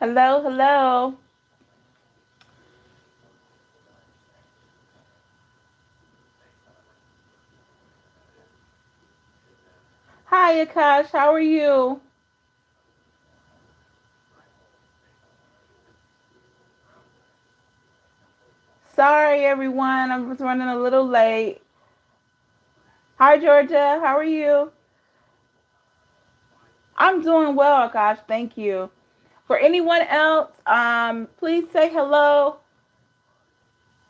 Hello, hello. Hi, Akash. How are you? Sorry, everyone. I was running a little late. Hi, Georgia. How are you? I'm doing well, Akash. Thank you. For anyone else, please say hello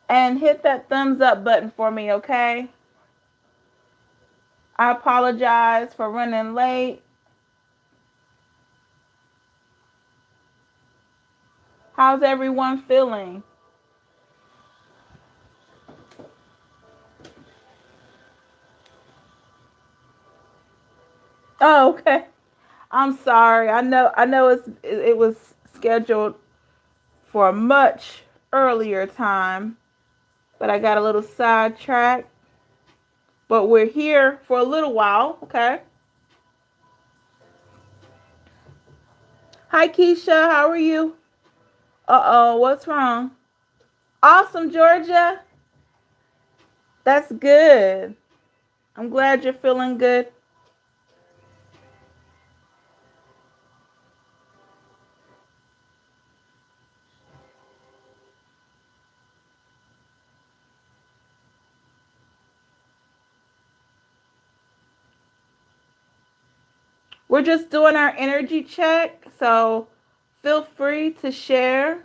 and hit that thumbs up button for me, okay? I apologize for running late. How's everyone feeling? Oh, okay. I'm sorry. I know it was scheduled for a much earlier time, but I got a little sidetracked. But we're here for a little while, okay? Hi, Keisha. How are you? Uh-oh, what's wrong? Awesome, Georgia. That's good. I'm glad you're feeling good. We're just doing our energy check, so feel free to share.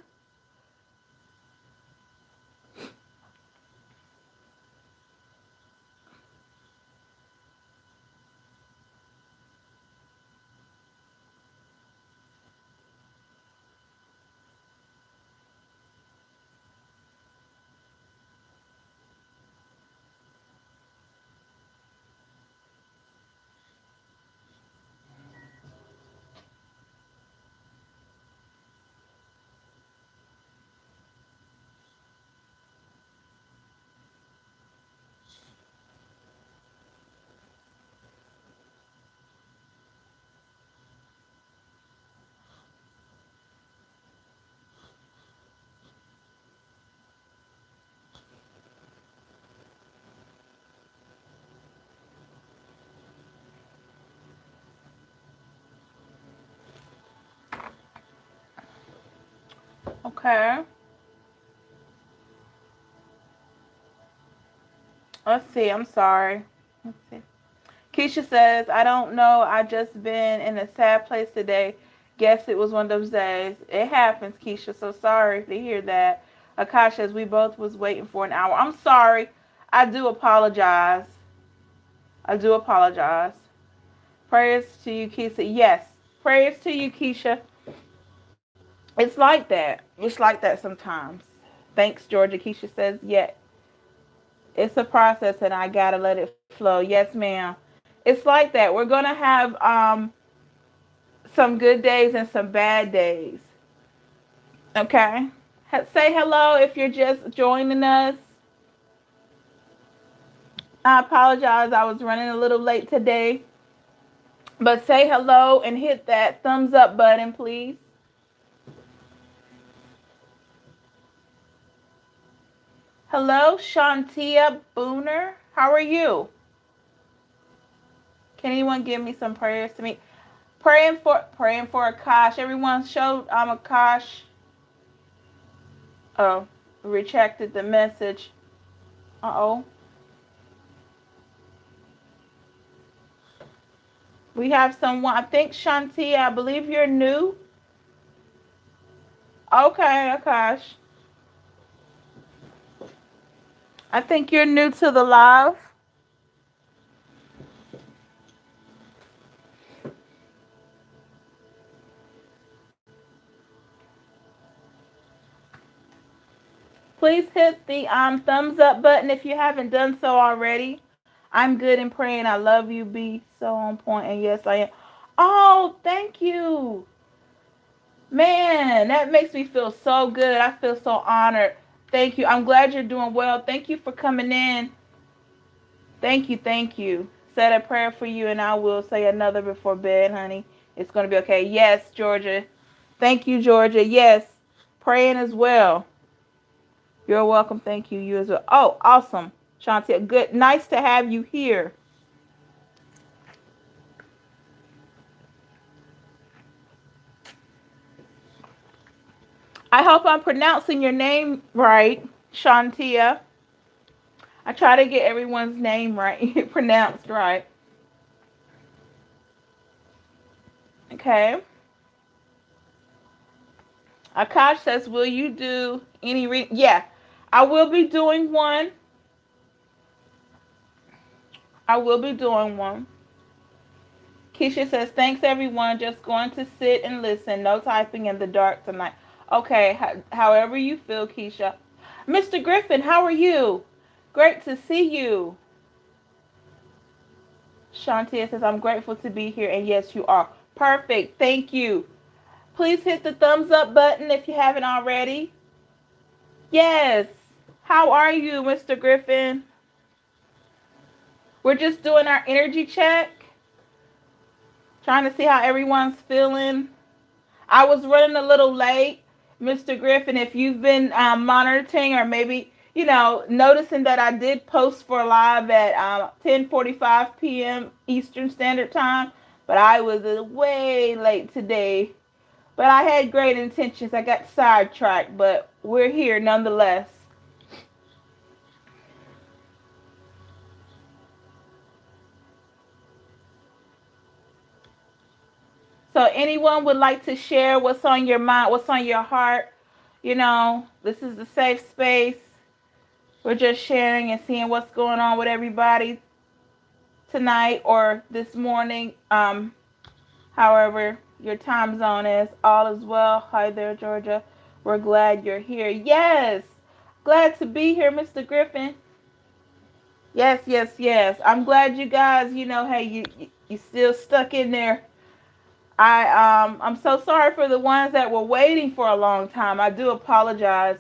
Okay. Let's see. I'm sorry. Let's see. Keisha says, I don't know. I just been in a sad place today. Guess it was one of those days. It happens, Keisha. So sorry to hear that. Akash says, we both was waiting for an hour. I'm sorry. I do apologize. I do apologize. Prayers to you, Keisha. Yes. Prayers to you, Keisha. It's like that. It's like that sometimes. Thanks, Georgia. Keisha says, yeah, it's a process and I gotta let it flow. Yes, ma'am. It's like that. We're gonna have some good days and some bad days. Okay? Say hello if you're just joining us. I apologize. I was running a little late today. But say hello and hit that thumbs up button, please. Hello, Shantia Booner. How are you? Can anyone give me some prayers to me? Praying for Akash. Everyone showed Akash. Oh, retracted the message. Uh-oh. We have someone. I think Shantia, I believe you're new. Okay, Akash. I think you're new to the live. Please hit the thumbs up button if you haven't done so already. I'm good and praying. I love you. Be so on point. And yes, I am. Oh, thank you. Man, that makes me feel so good. I feel so honored. Thank you. I'm glad you're doing well. Thank you for coming in. Thank you. Thank you. Said a prayer for you, and I will say another before bed, honey. It's going to be okay. Yes, Georgia. Thank you, Georgia. Yes, praying as well. You're welcome. Thank you. You as well. Oh, awesome, Shantia. Good. Nice to have you here. I hope I'm pronouncing your name right, Shantia. I try to get everyone's name right, pronounced right. Okay. Akash says, will you do any Yeah, I will be doing one. I will be doing one. Keisha says, thanks everyone. Just going to sit and listen. No typing in the dark tonight. Okay, however you feel, Keisha. Mr. Griffin, how are you? Great to see you. Shantia says, I'm grateful to be here. And yes, you are. Perfect. Thank you. Please hit the thumbs up button if you haven't already. Yes. How are you, Mr. Griffin? We're just doing our energy check. Trying to see how everyone's feeling. I was running a little late, Mr. Griffin. If you've been monitoring or maybe, noticing that I did post for live at 10:45 p.m. Eastern Standard Time, but I was way late today. But I had great intentions. I got sidetracked, but we're here nonetheless. So anyone would like to share what's on your mind, what's on your heart? This is the safe space. We're just sharing and seeing what's going on with everybody tonight or this morning. However your time zone is. All is well. Hi there, Georgia. We're glad you're here. Yes. Glad to be here, Mr. Griffin. Yes, yes, yes. I'm glad you guys, hey, you still stuck in there. I'm so sorry for the ones that were waiting for a long time. I do apologize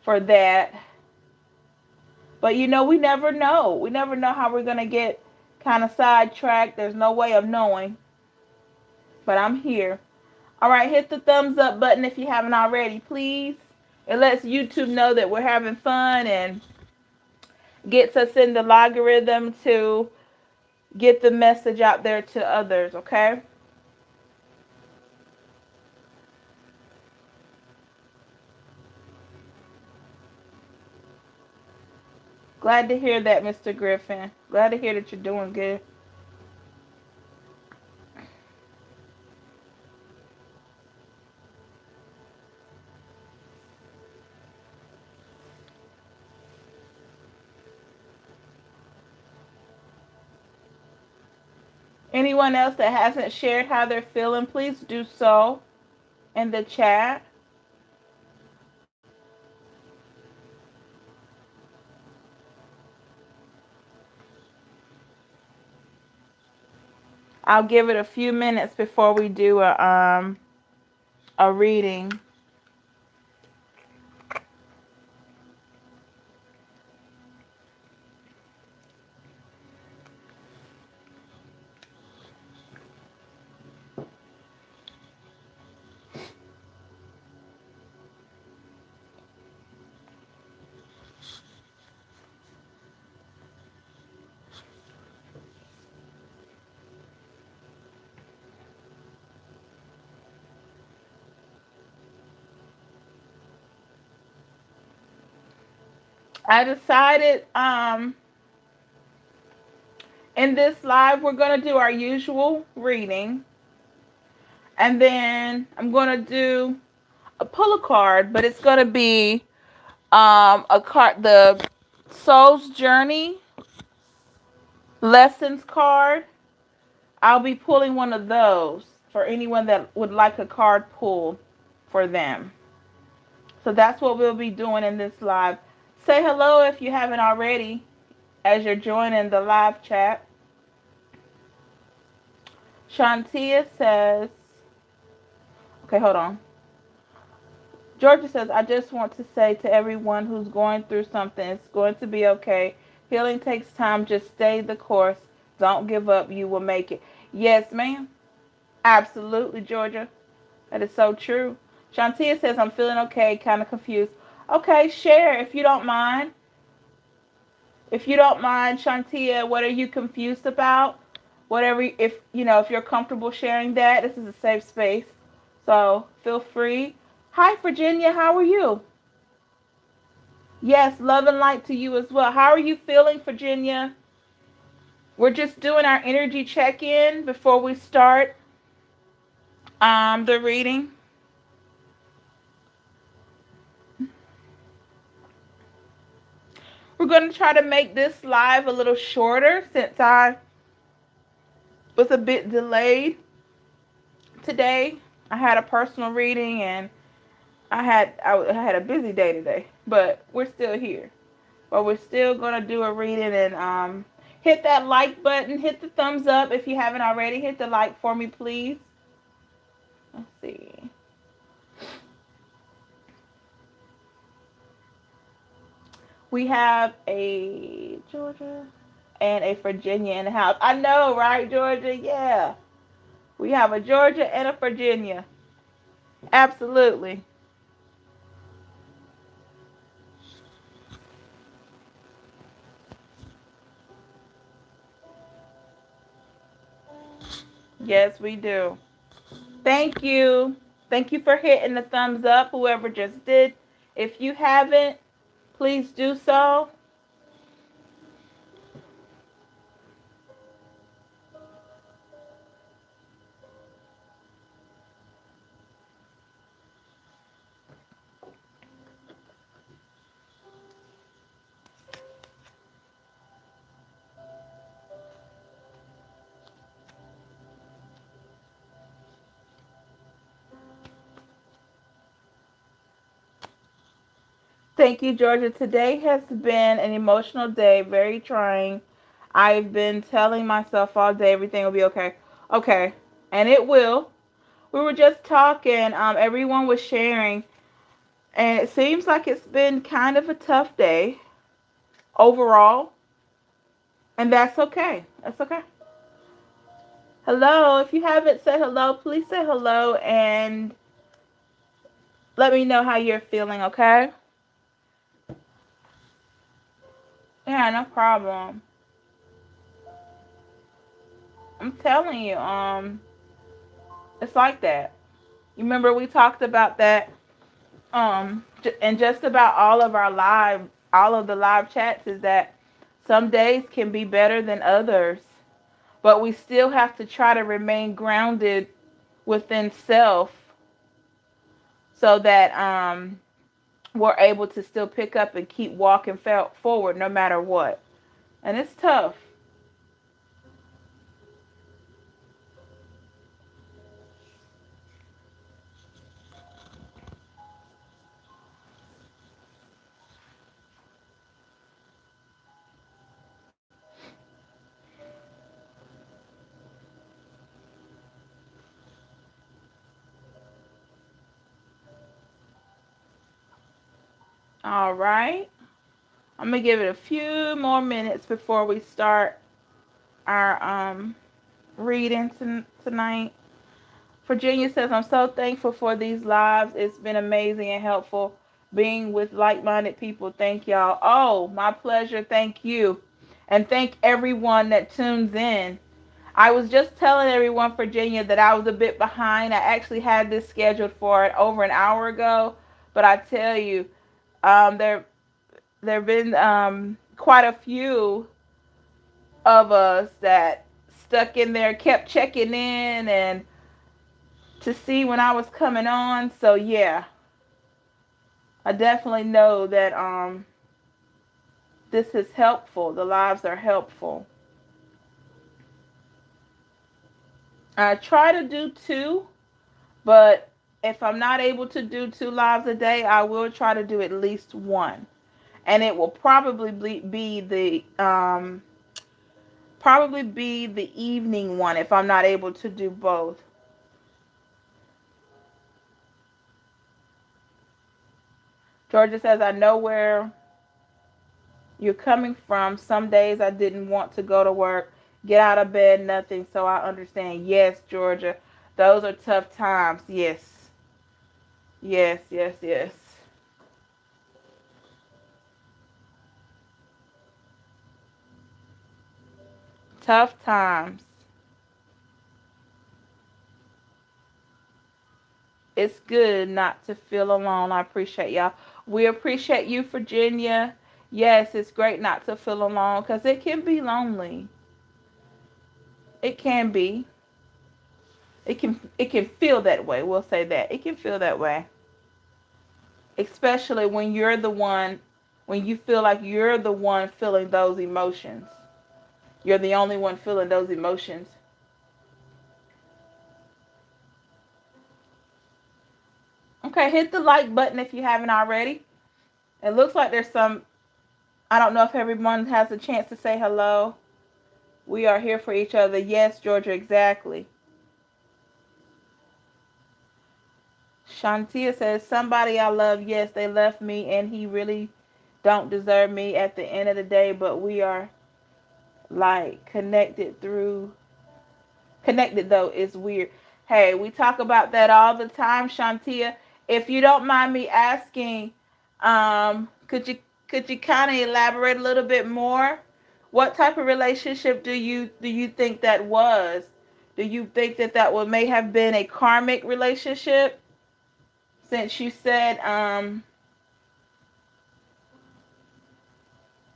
for that. But we never know. We never know how we're gonna get kind of sidetracked. There's no way of knowing. But I'm here. All right, hit the thumbs up button if you haven't already, please. It lets YouTube know that we're having fun and gets us in the logarithm to get the message out there to others, okay? Glad to hear that, Mr. Griffin. Glad to hear that you're doing good. Anyone else that hasn't shared how they're feeling, please do so in the chat. I'll give it a few minutes before we do a reading. I decided in this live we're going to do our usual reading. And then I'm going to do pull a card, but it's going to be a card, the Soul's Journey Lessons card. I'll be pulling one of those for anyone that would like a card pulled for them. So that's what we'll be doing in this live. Say hello if you haven't already as you're joining the live chat. Shantia says, okay, hold on. Georgia says, I just want to say to everyone who's going through something, it's going to be okay. Healing takes time. Just stay the course. Don't give up. You will make it. Yes, ma'am. Absolutely, Georgia. That is so true. Shantia says, I'm feeling okay, kind of confused. Okay, share if you don't mind. If you don't mind, Shantia, what are you confused about? Whatever, if you know, if you're comfortable sharing that, this is a safe space. So feel free. Hi, Virginia, how are you? Yes, love and light to you as well. How are you feeling, Virginia? We're just doing our energy check-in before we start the reading. We're going to try to make this live a little shorter since I was a bit delayed today. I had a personal reading and I had a busy day today, but we're still here. But we're still going to do a reading and hit that like button, hit the thumbs up if you haven't already. Hit the like for me, please. Let's see. We have a Georgia and a Virginia in the house. I know, right, Georgia? Yeah. We have a Georgia and a Virginia. Absolutely. Yes, we do. Thank you. Thank you for hitting the thumbs up, whoever just did. If you haven't, please do so. Thank you, Georgia. Today has been an emotional day, very trying. I've been telling myself all day everything will be okay. Okay, and it will. We were just talking, everyone was sharing, and it seems like it's been kind of a tough day overall, and that's okay. That's okay. Hello, if you haven't said hello, please say hello and let me know how you're feeling, okay? Yeah, no problem. I'm telling you, it's like that. You remember we talked about that, and just about all of the live chats is that some days can be better than others, but we still have to try to remain grounded within self so that we're able to still pick up and keep walking forward no matter what. And it's tough. All right. I'm going to give it a few more minutes before we start our reading tonight. Virginia says, I'm so thankful for these lives. It's been amazing and helpful being with like-minded people. Thank y'all. Oh, my pleasure. Thank you. And thank everyone that tunes in. I was just telling everyone, Virginia, that I was a bit behind. I actually had this scheduled for it over an hour ago. But I tell you, there have been quite a few of us that stuck in there, kept checking in and to see when I was coming on. So yeah, I definitely know that this is helpful. The lives are helpful. I try to do two, but if I'm not able to do two lives a day, I will try to do at least one. And it will probably be the evening one if I'm not able to do both. Georgia says, I know where you're coming from. Some days I didn't want to go to work, get out of bed, nothing. So I understand. Yes, Georgia, those are tough times. Yes. Yes, yes, yes. Tough times. It's good not to feel alone. I appreciate y'all. We appreciate you, Virginia. Yes, it's great not to feel alone because it can be lonely. It can be. It can feel that way. We'll say that. It can feel that way. Especially when you're the one when you feel like you're the one feeling those emotions. You're the only one feeling those emotions. Okay, hit the like button if you haven't already. It looks like there's some, I don't know if everyone has a chance to say hello. We are here for each other. Yes, Georgia, exactly. Shantia says, somebody I love, yes, they left me and he really don't deserve me at the end of the day, but we are like connected though is weird. Hey, we talk about that all the time, Shantia. If you don't mind me asking, could you kind of elaborate a little bit more? What type of relationship do you think that was? Do you think that that would may have been a karmic relationship? Since you said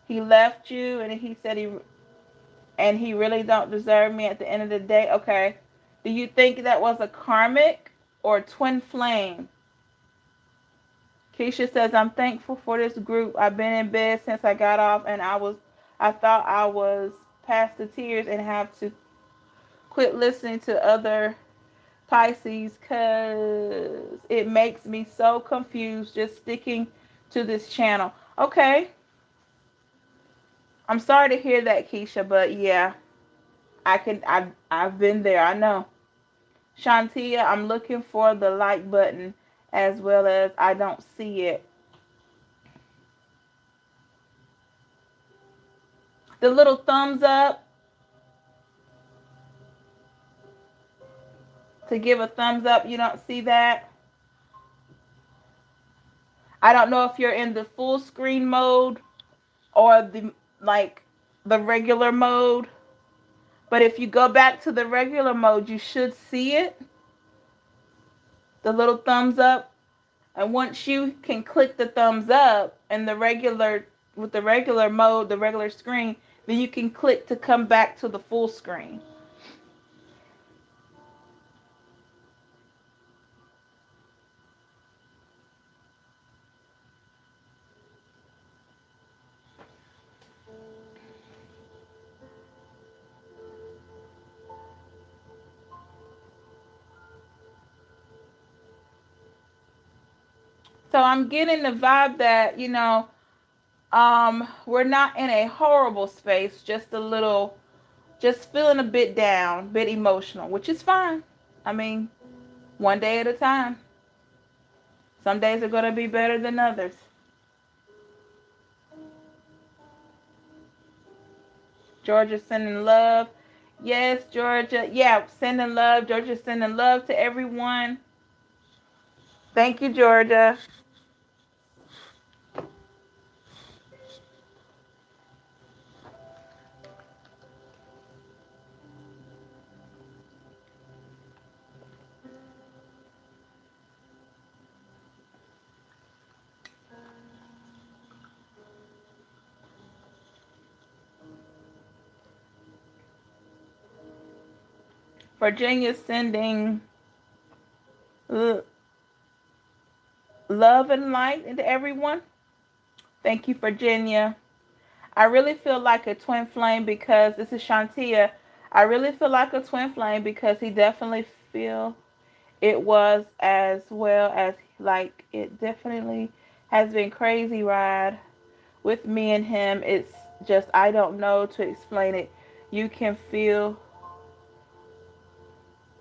he left you and he said he really don't deserve me at the end of the day. Okay. Do you think that was a karmic or twin flame? Keisha says, I'm thankful for this group. I've been in bed since I got off and I thought I was past the tears and have to quit listening to other Pisces because it makes me so confused just sticking to this channel. Okay. I'm sorry to hear that, Keisha, but yeah, I've been there. I know. Shantia, I'm looking for the like button as well as I don't see it. The little thumbs up to give a thumbs up, you don't see that? I don't know if you're in the full screen mode or the regular mode, but if you go back to the regular mode, you should see it. The little thumbs up. And once you can click the thumbs up and with the regular mode, the regular screen, then you can click to come back to the full screen. So I'm getting the vibe that, we're not in a horrible space, just feeling a bit down, a bit emotional, which is fine. I mean, one day at a time. Some days are going to be better than others. Georgia sending love. Yes, Georgia. Yeah, sending love. Georgia sending love to everyone. Thank you, Georgia. Virginia sending love and light into everyone. Thank you, Virginia. I really feel like a twin flame because this is Shantia. I really feel like a twin flame because he definitely feel it was as well as like it definitely has been crazy ride with me and him. It's just I don't know to explain it. You can feel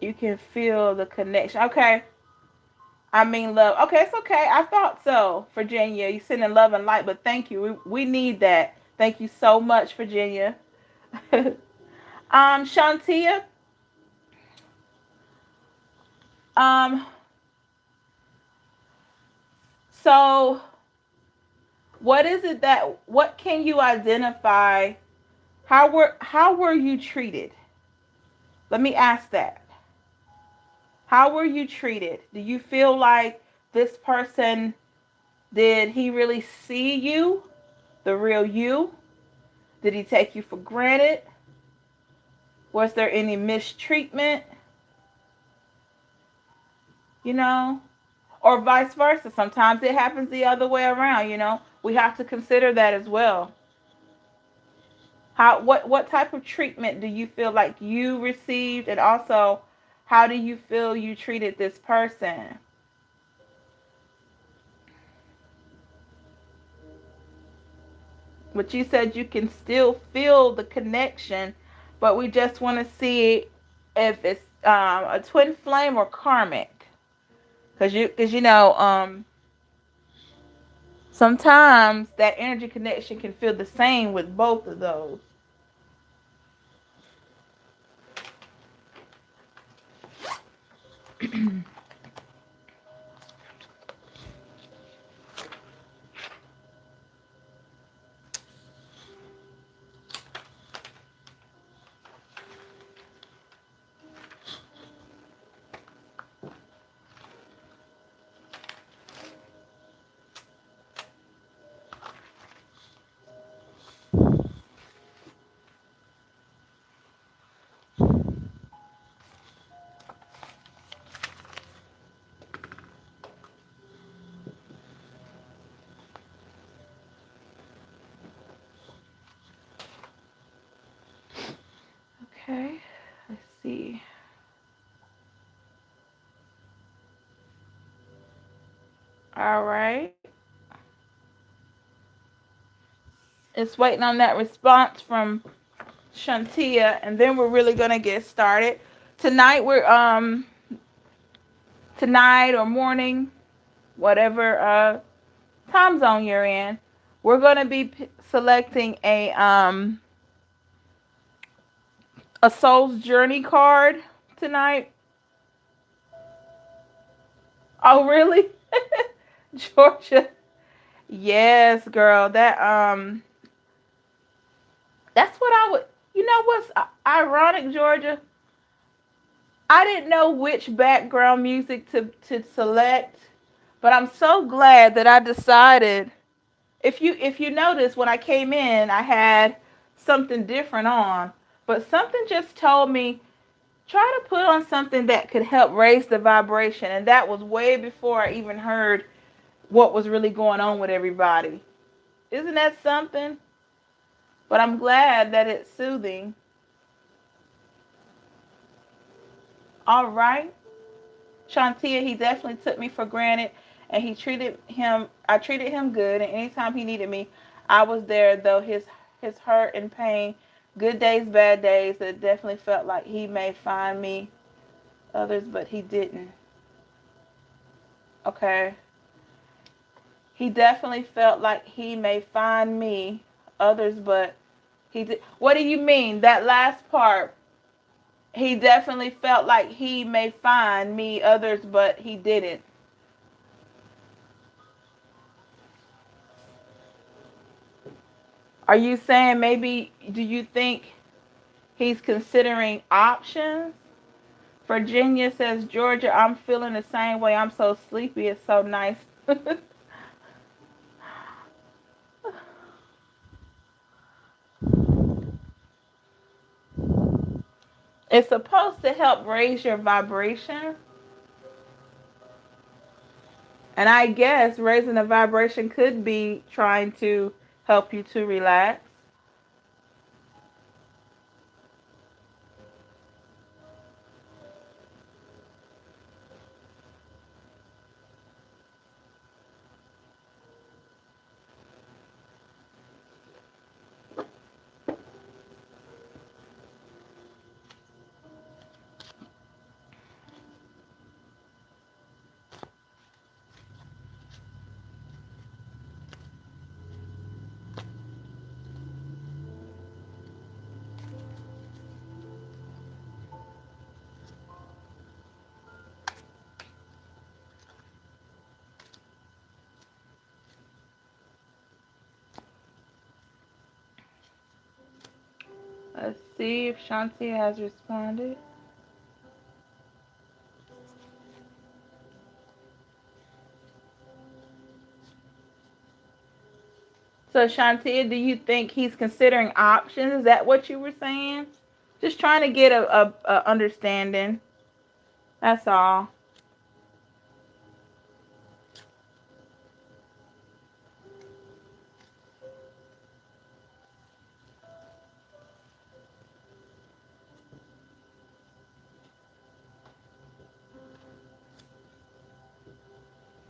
you can feel the connection. Okay. I mean love. Okay, it's okay. I thought so, Virginia. You sending love and light, but thank you. We need that. Thank you so much, Virginia. Shantia. Um, So, what can you identify? How were you treated? Let me ask that. How were you treated? Do you feel like this person, did he really see you, the real you? Did he take you for granted? Was there any mistreatment? You know? Or vice versa. Sometimes it happens the other way around, you know? We have to consider that as well. What type of treatment do you feel like you received, and also how do you feel you treated this person? But you said you can still feel the connection, but we just want to see if it's a twin flame or karmic, because sometimes that energy connection can feel the same with both of those. Okay, let's see. All right. It's waiting on that response from Shantia, and then we're really gonna get started. Tonight or morning, whatever time zone you're in, we're gonna be selecting a soul's journey card tonight. Oh, really? Georgia. Yes, girl. That's what I would. You know what's ironic, Georgia? I didn't know which background music to select, but I'm so glad that I decided. If you notice, when I came in, I had something different on, but something just told me try to put on something that could help raise the vibration, and that was way before I even heard what was really going on with everybody. Isn't that something? But I'm glad that it's soothing. All right. Shantia, he definitely took me for granted, and I treated him good, and anytime he needed me, I was there, though his hurt and pain, good days, bad days, it definitely felt like he may find me others, but he didn't. Okay. He definitely felt like he may find me others, but he did. What do you mean? That last part. He definitely felt like he may find me others, but he didn't. Are you saying maybe, do you think he's considering options? Virginia says, Georgia, I'm feeling the same way. I'm so sleepy. It's so nice. It's supposed to help raise your vibration. And I guess raising the vibration could be trying to help you to relax. Let's see if Shanti has responded. So Shantia, do you think he's considering options? Is that what you were saying? Just trying to get a understanding. That's all.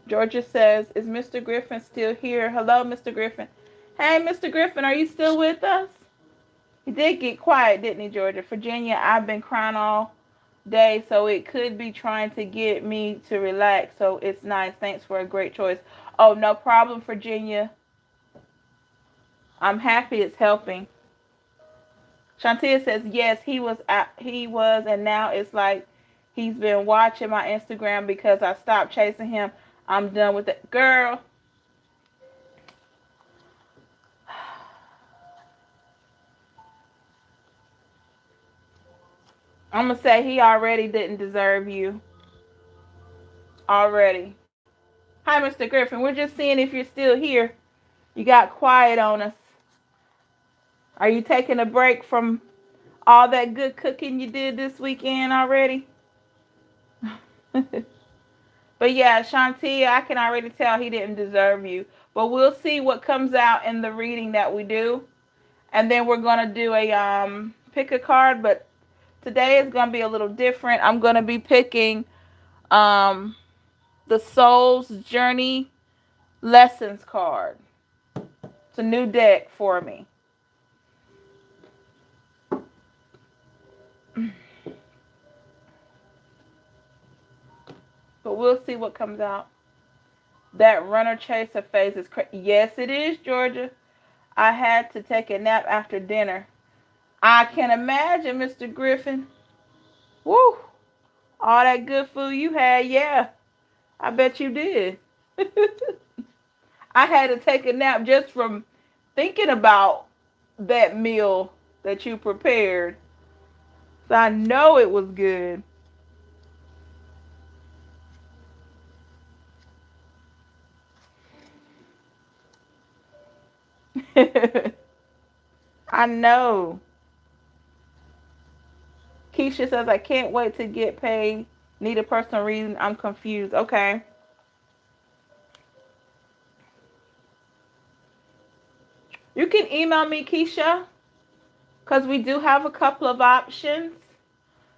Georgia says, is Mr. Griffin still here? Hello, Mr. Griffin. Hey, Mr. Griffin, are you still with us? He did get quiet, didn't he, Georgia? Virginia, I've been crying all day, so it could be trying to get me to relax. So it's nice. Thanks for a great choice. Oh, no problem, Virginia. I'm happy it's helping. Shantia says, yes, he was, and now it's like he's been watching my Instagram because I stopped chasing him. I'm done with it. Girl, I'm going to say he already didn't deserve you. Already. Hi, Mr. Griffin. We're just seeing if you're still here. You got quiet on us. Are you taking a break from all that good cooking you did this weekend already? But yeah, Shantia, I can already tell he didn't deserve you. But we'll see what comes out in the reading that we do. And then we're going to do a pick a card. But today is going to be a little different. I'm going to be picking the Soul's Journey Lessons card. It's a new deck for me. But we'll see what comes out. That runner chaser phase is crazy. Yes, it is, Georgia. I had to take a nap after dinner. I can imagine, Mr. Griffin. Woo! All that good food you had, yeah. I bet you did. I had to take a nap just from thinking about that meal that you prepared. So I know it was good. I know. Keisha says, I can't wait to get paid. Need a personal reason. I'm confused. Okay. You can email me, Keisha, because we do have a couple of options.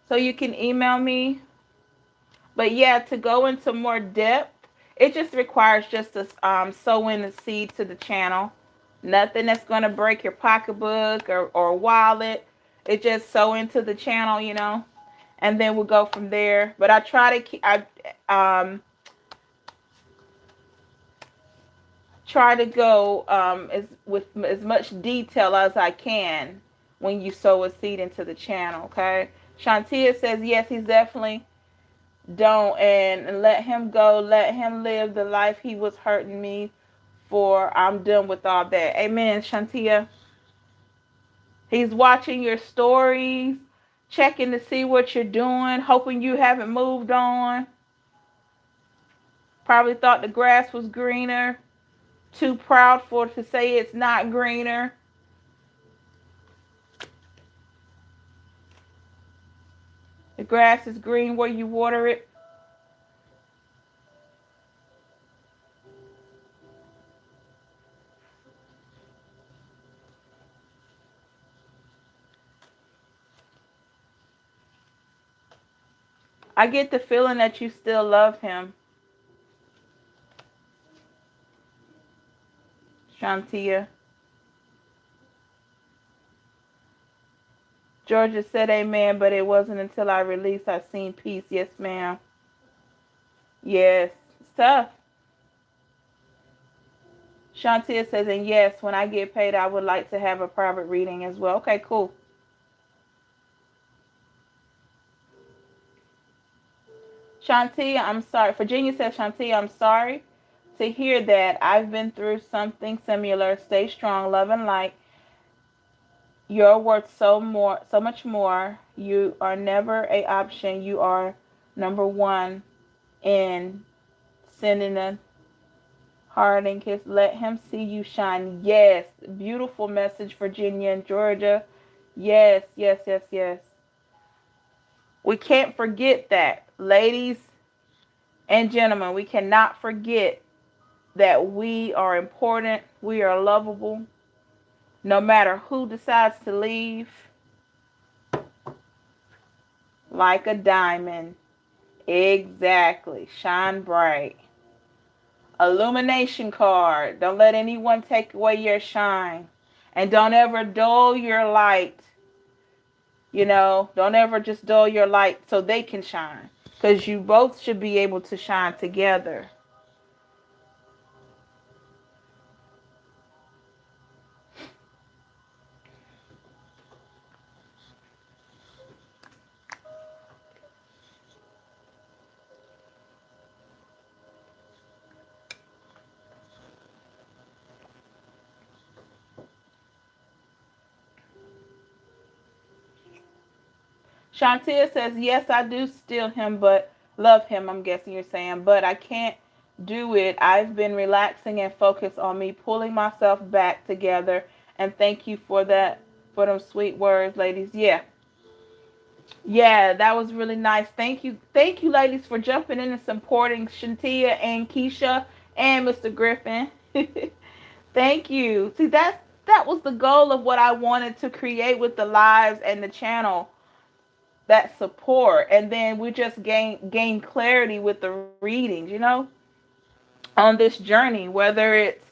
So you can email me. But yeah, to go into more depth, it just requires just to sew in the seed to the channel. Nothing that's going to break your pocketbook or wallet. It just sew into the channel, you know. And then we'll go from there. But I try to keep, try to go with as much detail as I can when you sow a seed into the channel, okay? Shantia says, yes, he's definitely don't, and let him go. Let him live the life he was hurting me for. I'm done with all that. Amen, Shantia. He's watching your stories, checking to see what you're doing, hoping you haven't moved on. Probably thought the grass was greener. Too proud for to say it's not greener. The grass is green where you water it. I get the feeling that you still love him, Shantia. Georgia said amen, but it wasn't until I released I seen peace. Yes, ma'am. Yes. It's tough. Shantia says, and yes, when I get paid, I would like to have a private reading as well. Okay, cool. Shantia, I'm sorry. Virginia says, Shantia, I'm sorry to hear that. I've been through something similar. Stay strong, love, and light. You're worth so much more. You are never a option. You are number one in sending a heart and kiss. Let him see you shine. Yes. Beautiful message, Virginia and Georgia. Yes, yes, yes, yes. We can't forget that. Ladies and gentlemen, we cannot forget that we are important. We are lovable. No matter who decides to leave, like a diamond. Exactly. Shine bright. Illumination card. Don't let anyone take away your shine. And don't ever dull your light. Don't ever just dull your light so they can shine. Because you both should be able to shine together. Shantia says, yes, I do still him, but love him, I'm guessing you're saying. But I can't do it. I've been relaxing and focused on me, pulling myself back together. And thank you for that, for them sweet words, ladies. Yeah. Yeah, that was really nice. Thank you. Thank you, ladies, for jumping in and supporting Shantia and Keisha and Mr. Griffin. Thank you. See, that was the goal of what I wanted to create with the lives and the channel, that support, and then we just gain clarity with the readings, on this journey, whether it's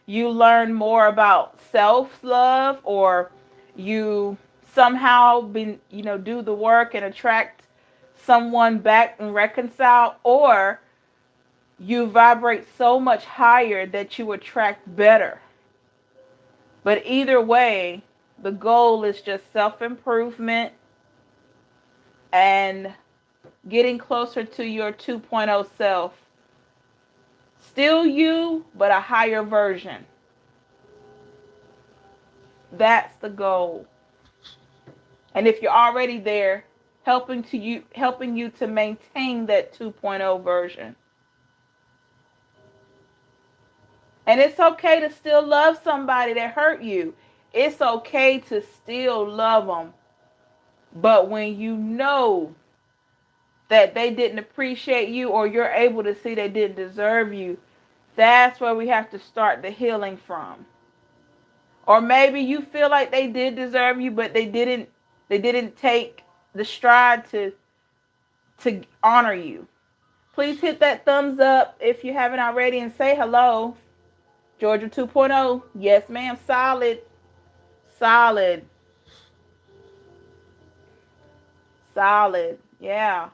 you learn more about self-love, or you somehow do the work and attract someone back and reconcile, or you vibrate so much higher that you attract better. But either way, the goal is just self-improvement and getting closer to your 2.0 self. Still you, but a higher version. That's the goal. And if you're already there, helping you to maintain that 2.0 version. And it's okay to still love somebody that hurt you. It's okay to still love them. But when you know that they didn't appreciate you, or you're able to see they didn't deserve you, that's where we have to start the healing from. Or maybe you feel like they did deserve you, but they didn't take the stride to honor you. Please hit that thumbs up if you haven't already, and say hello. Georgia 2.0. Yes, ma'am. Solid. Solid. Solid. Yeah.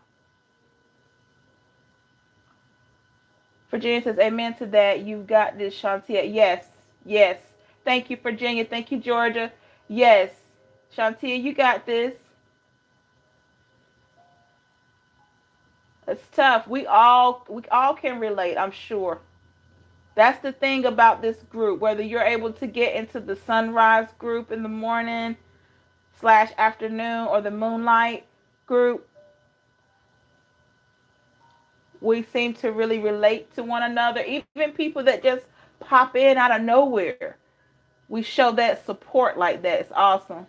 Virginia says, amen to that. You've got this, Shantia. Yes. Yes. Thank you, Virginia. Thank you, Georgia. Yes. Shantia, you got this. It's tough. We all can relate, I'm sure. That's the thing about this group. Whether you're able to get into the sunrise group in the morning / afternoon, or the moonlight group, we seem to really relate to one another. Even people that just pop in out of nowhere, we show that support like that. It's awesome.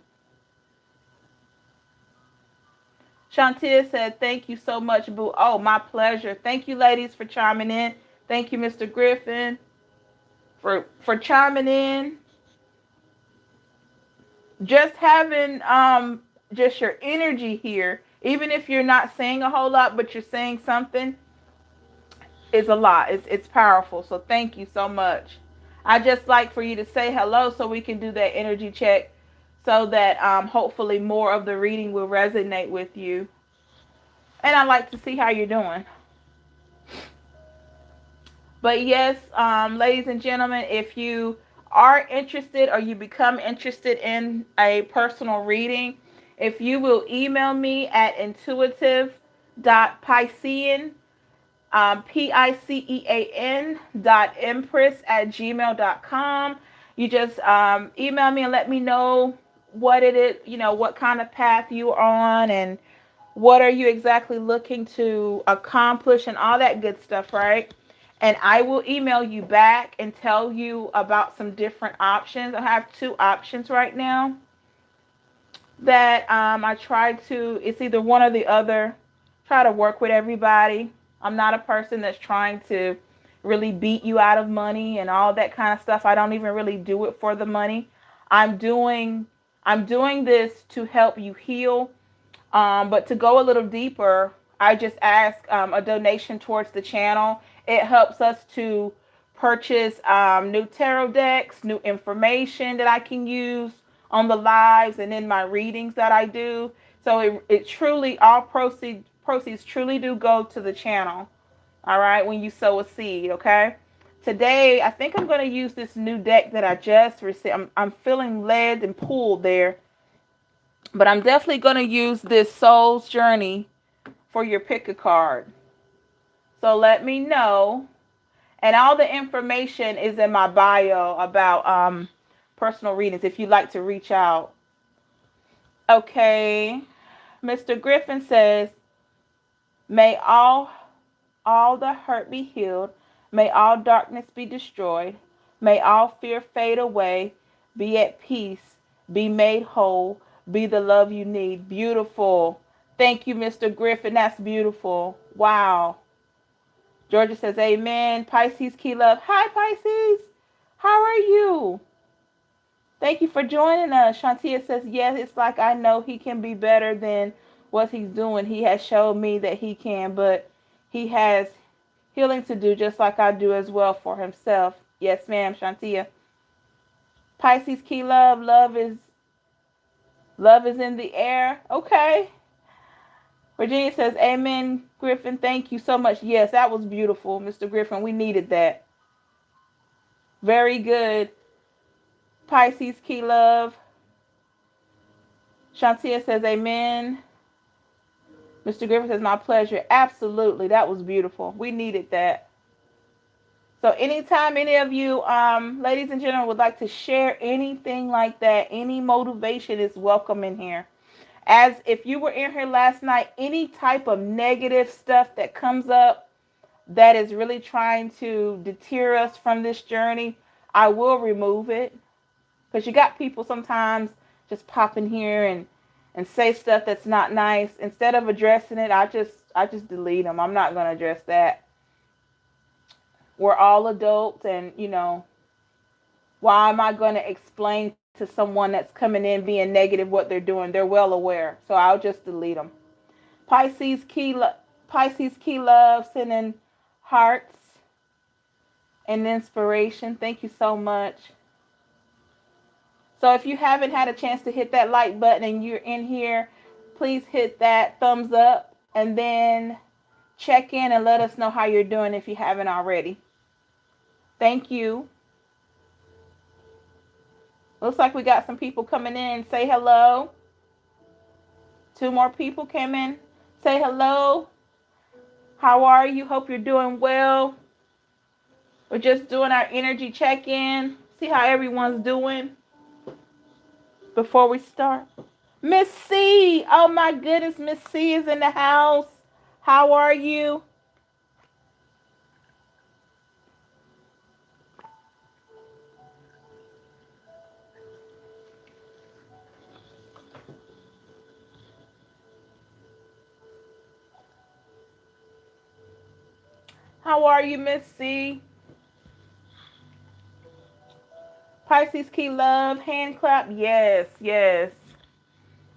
Shantia said, thank you so much, boo. Oh, my pleasure. Thank you, ladies, for chiming in. Thank you, Mr. Griffin, for chiming in. Just having just your energy here, even if you're not saying a whole lot, but you're saying something, is a lot. It's powerful. So thank you so much. I just like for you to say hello so we can do that energy check, so that hopefully more of the reading will resonate with you. And I like to see how you're doing. But yes, ladies and gentlemen, if you are interested, or you become interested in a personal reading, if you will email me at intuitive.picean, picean.empress@gmail.com. You just email me and let me know what it is, you know, what kind of path you're on, and what are you exactly looking to accomplish and all that good stuff, right? And I will email you back and tell you about some different options. I have 2 options right now that I try to, it's either one or the other, try to work with everybody. I'm not a person that's trying to really beat you out of money and all that kind of stuff. I don't even really do it for the money. I'm doing this to help you heal. But to go a little deeper, I just ask a donation towards the channel. It helps us to purchase new tarot decks, new information that I can use on the lives and in my readings that I do. So it truly, all proceeds truly do go to the channel. All right, when you sow a seed, okay? Today, I think I'm going to use this new deck that I just received. I'm feeling led and pulled there. But I'm definitely going to use this Soul's Journey for your pick a card. So let me know. And all the information is in my bio about personal readings if you'd like to reach out. Okay. Mr. Griffin says, may all the hurt be healed. May all darkness be destroyed. May all fear fade away. Be at peace. Be made whole. Be the love you need. Beautiful. Thank you, Mr. Griffin. That's beautiful. Wow. Georgia says, amen. Pisces, key love. Hi, Pisces. How are you? Thank you for joining us. Shantia says, yes, it's like I know he can be better than what he's doing. He has showed me that he can, but he has healing to do just like I do as well for himself. Yes, ma'am, Shantia. Pisces, key love. Love is in the air. Okay. Virginia says, amen, Griffin. Thank you so much. Yes, that was beautiful, Mr. Griffin. We needed that. Very good. Pisces, key love. Shantia says, amen. Mr. Griffin says, my pleasure. Absolutely. That was beautiful. We needed that. So anytime any of you, ladies and gentlemen, would like to share anything like that, any motivation is welcome in here. As if you were in here last night, any type of negative stuff that comes up that is really trying to deter us from this journey, I will remove it. Because you got people sometimes just pop in here and say stuff that's not nice. Instead of addressing it, I just delete them. I'm not going to address that. We're all adults, and, you know, why am I going to explain to someone that's coming in being negative what they're doing? They're well aware, so I'll just delete them. Pisces key love, sending hearts and inspiration. Thank you so much. So if you haven't had a chance to hit that like button and you're in here, please hit that thumbs up and then check in and let us know how you're doing if you haven't already. Thank you. Looks like we got some people coming in. Say hello. 2 more people came in. Say hello. How are you? Hope you're doing well. We're just doing our energy check-in. See how everyone's doing before we start. Miss C. Oh my goodness, Miss C is in the house. How are you? How are you, Miss C? Pisces key love, hand clap. Yes, yes.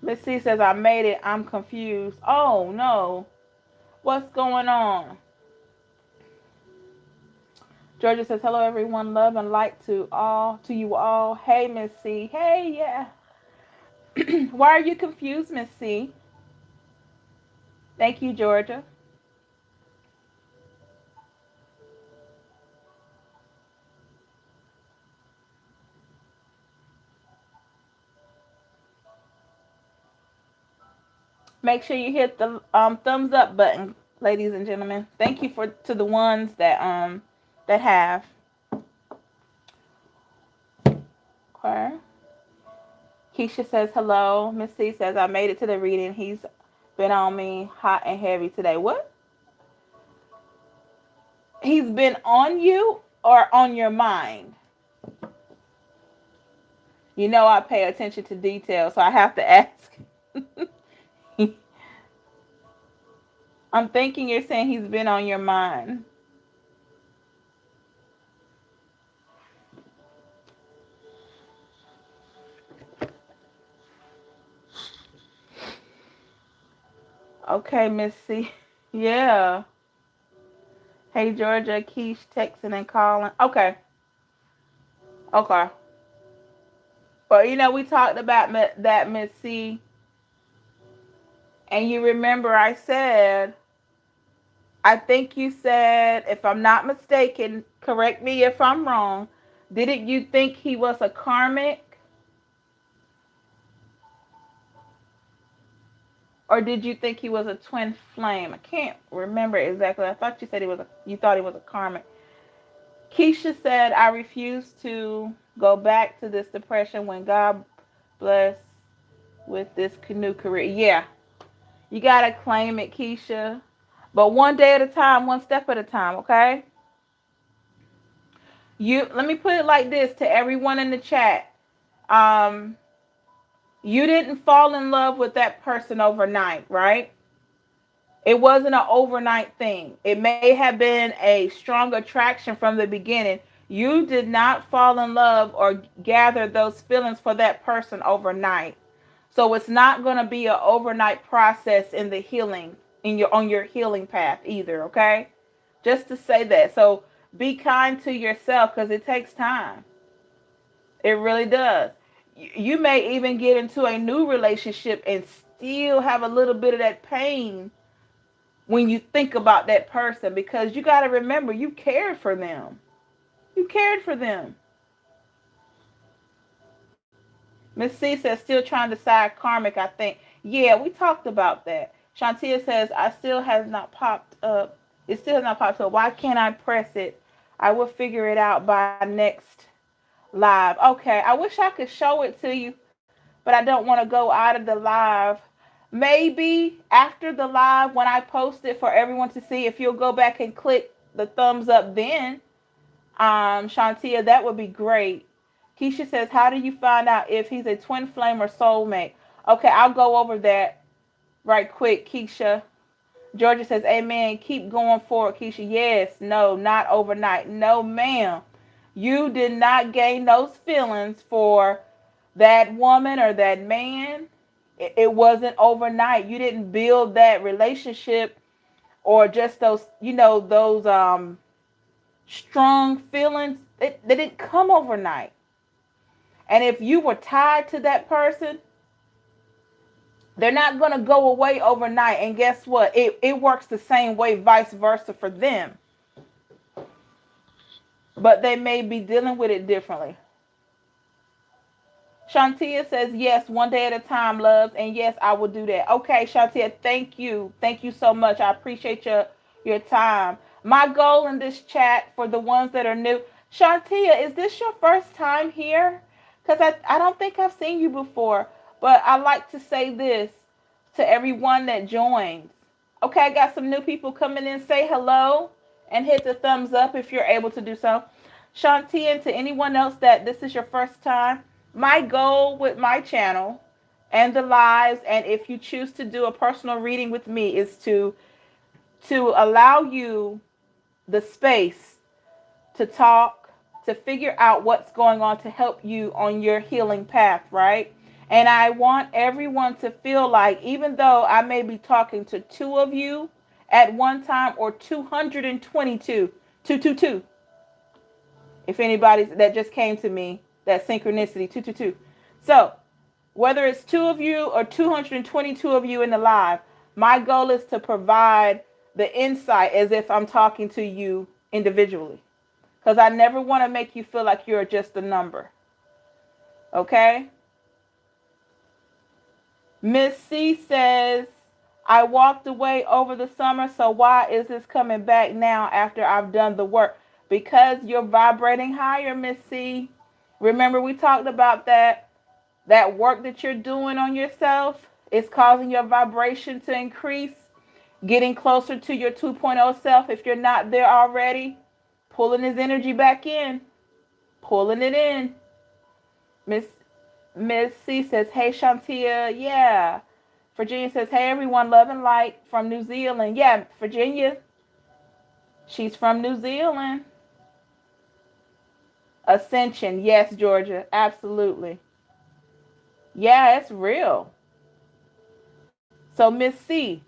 Miss C says, I made it. I'm confused. Oh, no. What's going on? Georgia says, hello, everyone. Love and light to you all. Hey, Miss C. Hey, yeah. Why are you confused, Miss C? Thank you, Georgia. Make sure you hit the thumbs up button, ladies and gentlemen. Thank you to the ones that have. Okay. Keisha says hello. Miss C says I made it to the reading. He's been on me hot and heavy today. What? He's been on you or on your mind? You know I pay attention to detail, so I have to ask. I'm thinking you're saying he's been on your mind. Okay, Miss C. Yeah. Hey, Georgia, Keish, texting and calling. Okay. Okay. But, we talked about that, Miss C. And you remember I said, I think you said, if I'm not mistaken, correct me if I'm wrong, didn't you think he was a karmic? Or did you think he was a twin flame? I can't remember exactly. I thought you said you thought he was a karmic. Keisha said, I refuse to go back to this depression when God bless with this new career. Yeah, you got to claim it, Keisha. But one day at a time, one step at a time, okay? Let me put it like this to everyone in the chat. You didn't fall in love with that person overnight, right? It wasn't an overnight thing. It may have been a strong attraction from the beginning. You did not fall in love or gather those feelings for that person overnight. So it's not going to be an overnight process in the healing, on your healing path either, okay? Just to say that. So be kind to yourself because it takes time. It really does. You may even get into a new relationship and still have a little bit of that pain when you think about that person, because you got to remember you cared for them. You cared for them. Miss C says still trying to decide karmic, I think. Yeah, we talked about that. Shantia says I still has not popped up. It still has not popped up. Why can't I press it? I will figure it out by next live. Okay, I wish I could show it to you, but I don't want to go out of the live. Maybe after the live, when I post it for everyone to see, if you'll go back and click the thumbs up then, Shantia, that would be great. Keisha says, how do you find out if he's a twin flame or soulmate? Okay, I'll go over that right quick, Keisha. Georgia says, amen. Keep going forward, Keisha. Yes, no, not overnight. No, ma'am. You did not gain those feelings for that woman or that man. It wasn't overnight. You didn't build that relationship or just those, those strong feelings. They didn't come overnight. And if you were tied to that person, they're not going to go away overnight. And guess what? It works the same way, vice versa for them. But they may be dealing with it differently. Shantia says, yes, one day at a time, loves. And yes, I will do that. Okay, Shantia, thank you. Thank you so much. I appreciate your time. My goal in this chat for the ones that are new, Shantia, is this your first time here? Because I don't think I've seen you before. But I like to say this to everyone that joins. Okay, I got some new people coming in. Say hello and hit the thumbs up if you're able to do so. Shantia, and to anyone else that this is your first time, my goal with my channel and the lives, and if you choose to do a personal reading with me, is to allow you the space to talk, to figure out what's going on, to help you on your healing path, right? And I want everyone to feel like, even though I may be talking to two of you at one time, or 222, 222, if anybody that just came to me, that synchronicity, 222. So whether it's two of you or 222 of you in the live, my goal is to provide the insight as if I'm talking to you individually. Because I never want to make you feel like you're just a number. Okay? Miss C says, I walked away over the summer, so why is this coming back now after I've done the work? Because you're vibrating higher, Miss C. Remember we talked about that. that work that you're doing on yourself is causing your vibration to increase, getting closer to your 2.0 self. If you're not there already, pulling his energy back in, pulling it in. Miss C says, hey Shantia, yeah. Virginia says, hey everyone, love and light from New Zealand. Yeah, Virginia, she's from New Zealand. Ascension, yes, Georgia, absolutely. Yeah, it's real. So Miss C,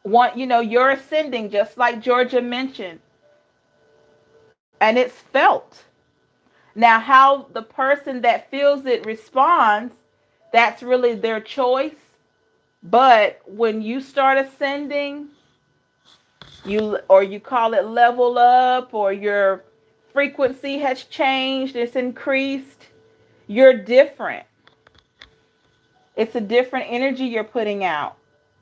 you're ascending just like Georgia mentioned, and it's felt. Now, how the person that feels it responds, that's really their choice. But when you start ascending, you call it level up, or your frequency has changed, it's increased, you're different. It's a different energy you're putting out.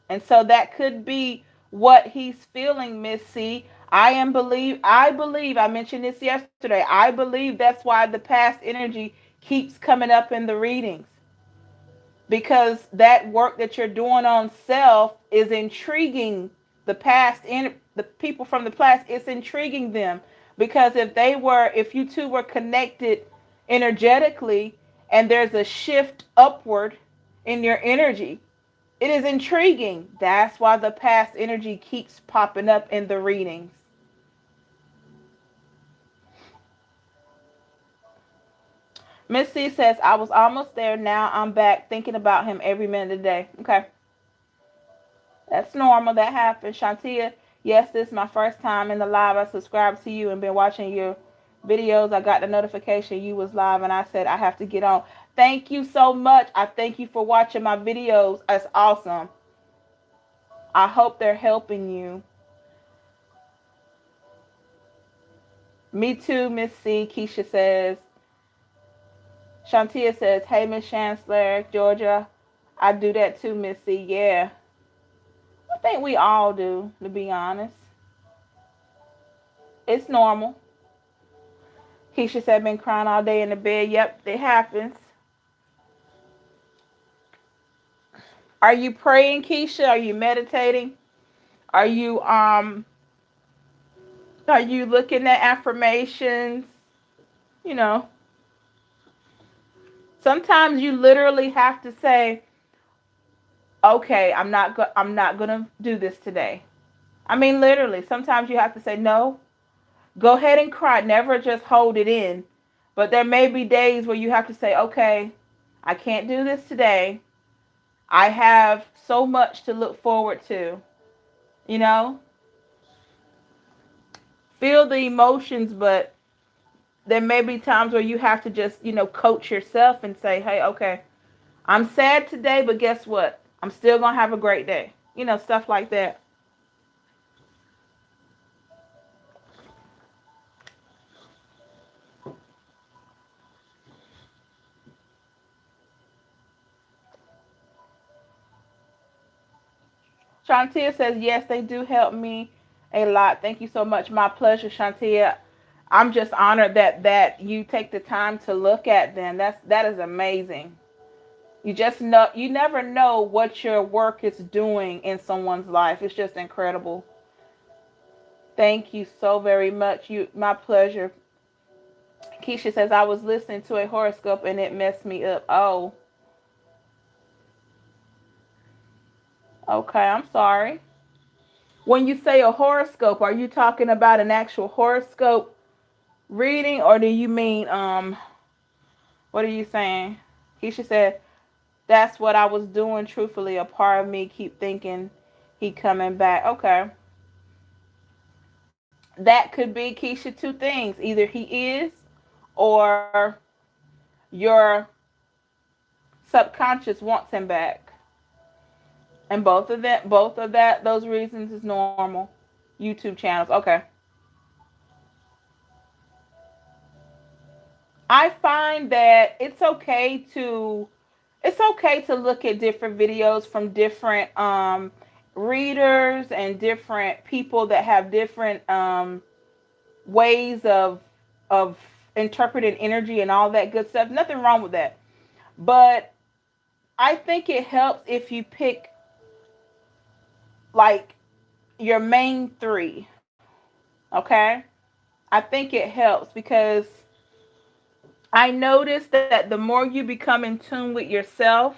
And so that could be what he's feeling, Miss C. I believe, I mentioned this yesterday, I believe that's why the past energy keeps coming up in the readings. Because that work that you're doing on self is intriguing the the people from the past. It's intriguing them, because if you two were connected energetically, and there's a shift upward in your energy, it is intriguing. That's why the past energy keeps popping up in the readings. Miss C says, I was almost there. Now I'm back thinking about him every minute of the day. Okay. That's normal. That happens. Shantia, yes, this is my first time in the live. I subscribed to you and been watching your videos. I got the notification you was live, and I said I have to get on. Thank you so much. I thank you for watching my videos. That's awesome. I hope they're helping you. Me too, Miss C. Keisha says. Shantia says, hey, Miss Chancellor, Georgia. I do that too, Miss C. Yeah. I think we all do, to be honest. It's normal. Keisha said, been crying all day in the bed. Yep, it happens. Are you praying, Keisha? Are you meditating? Are you looking at affirmations? You know, sometimes you literally have to say, okay, I'm not going to do this today. I mean, literally, sometimes you have to say, no, go ahead and cry. Never just hold it in. But there may be days where you have to say, okay, I can't do this today. I have so much to look forward to. You know? Feel the emotions, but there may be times where you have to just, coach yourself and say, hey, okay, I'm sad today, but guess what? I'm still going to have a great day. Stuff like that. Shantia says, yes, they do help me a lot. Thank you so much. My pleasure, Shantia. I'm just honored that you take the time to look at them. That is amazing. You never know what your work is doing in someone's life. It's just incredible. Thank you so very much. My pleasure. Keisha says, I was listening to a horoscope and it messed me up. Oh. Okay, I'm sorry. When you say a horoscope, are you talking about an actual horoscope reading, or do you mean what are you saying? Keisha said, that's what I was doing, truthfully. A part of me keep thinking he coming back. Okay. That could be, Keisha, two things. Either he is, or your subconscious wants him back. And those reasons is normal. YouTube channels. Okay. I find that it's okay to look at different videos from different readers and different people that have different ways of interpreting energy and all that good stuff. Nothing wrong with that. But I think it helps if you pick like your main three. Okay? I think it helps because I noticed that the more you become in tune with yourself,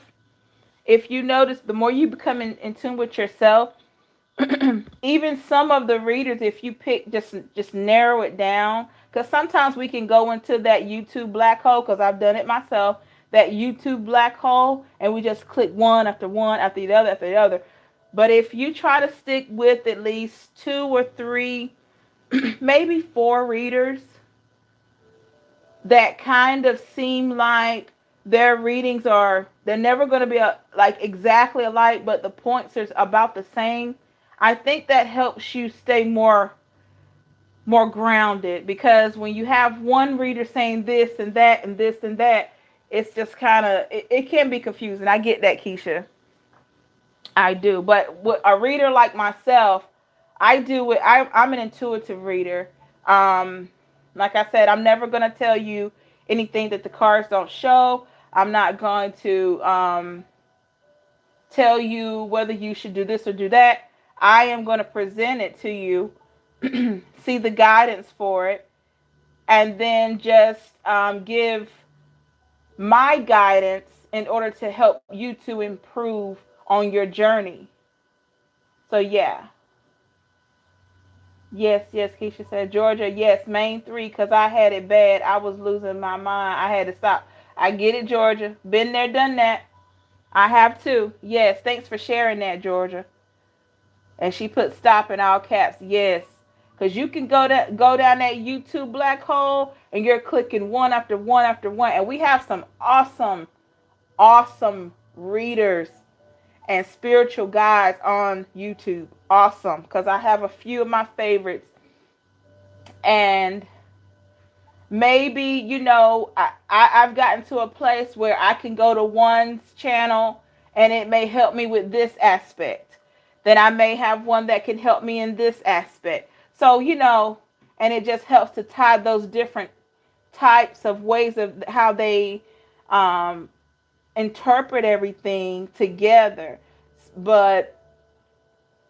if you notice, the more you become in tune with yourself, even some of the readers, if you pick, just narrow it down, because sometimes we can go into that YouTube black hole, because I've done it myself, that YouTube black hole, and we just click one after the other after the other. But if you try to stick with at least 2 or 3, maybe 4 readers that kind of seem like their readings they're never going to be like exactly alike, but the points are about the same. I think that helps you stay more grounded, because when you have one reader saying this and that and this and that, it's just kind of it can be confusing. I get that, Keisha. I do. But with a reader like myself, I do it. I'm an intuitive reader. Um, like I said, I'm never going to tell you anything that the cards don't show. I'm not going to tell you whether you should do this or do that. I am going to present it to you, see the guidance for it, and then just give my guidance in order to help you to improve on your journey. So, yeah. Yes, yes, Keisha said. Georgia, yes, main three, because I had it bad. I was losing my mind. I had to stop. I get it, Georgia. Been there, done that. I have too. Yes, thanks for sharing that, Georgia. And she put stop in all caps. Yes. Because you can go down that YouTube black hole and you're clicking one after one after one. And we have some awesome, awesome readers and spiritual guides on YouTube. Awesome. Because I have a few of my favorites. And maybe, I've gotten to a place where I can go to one's channel and it may help me with this aspect. Then I may have one that can help me in this aspect. So, and it just helps to tie those different types of ways of how they interpret everything together. But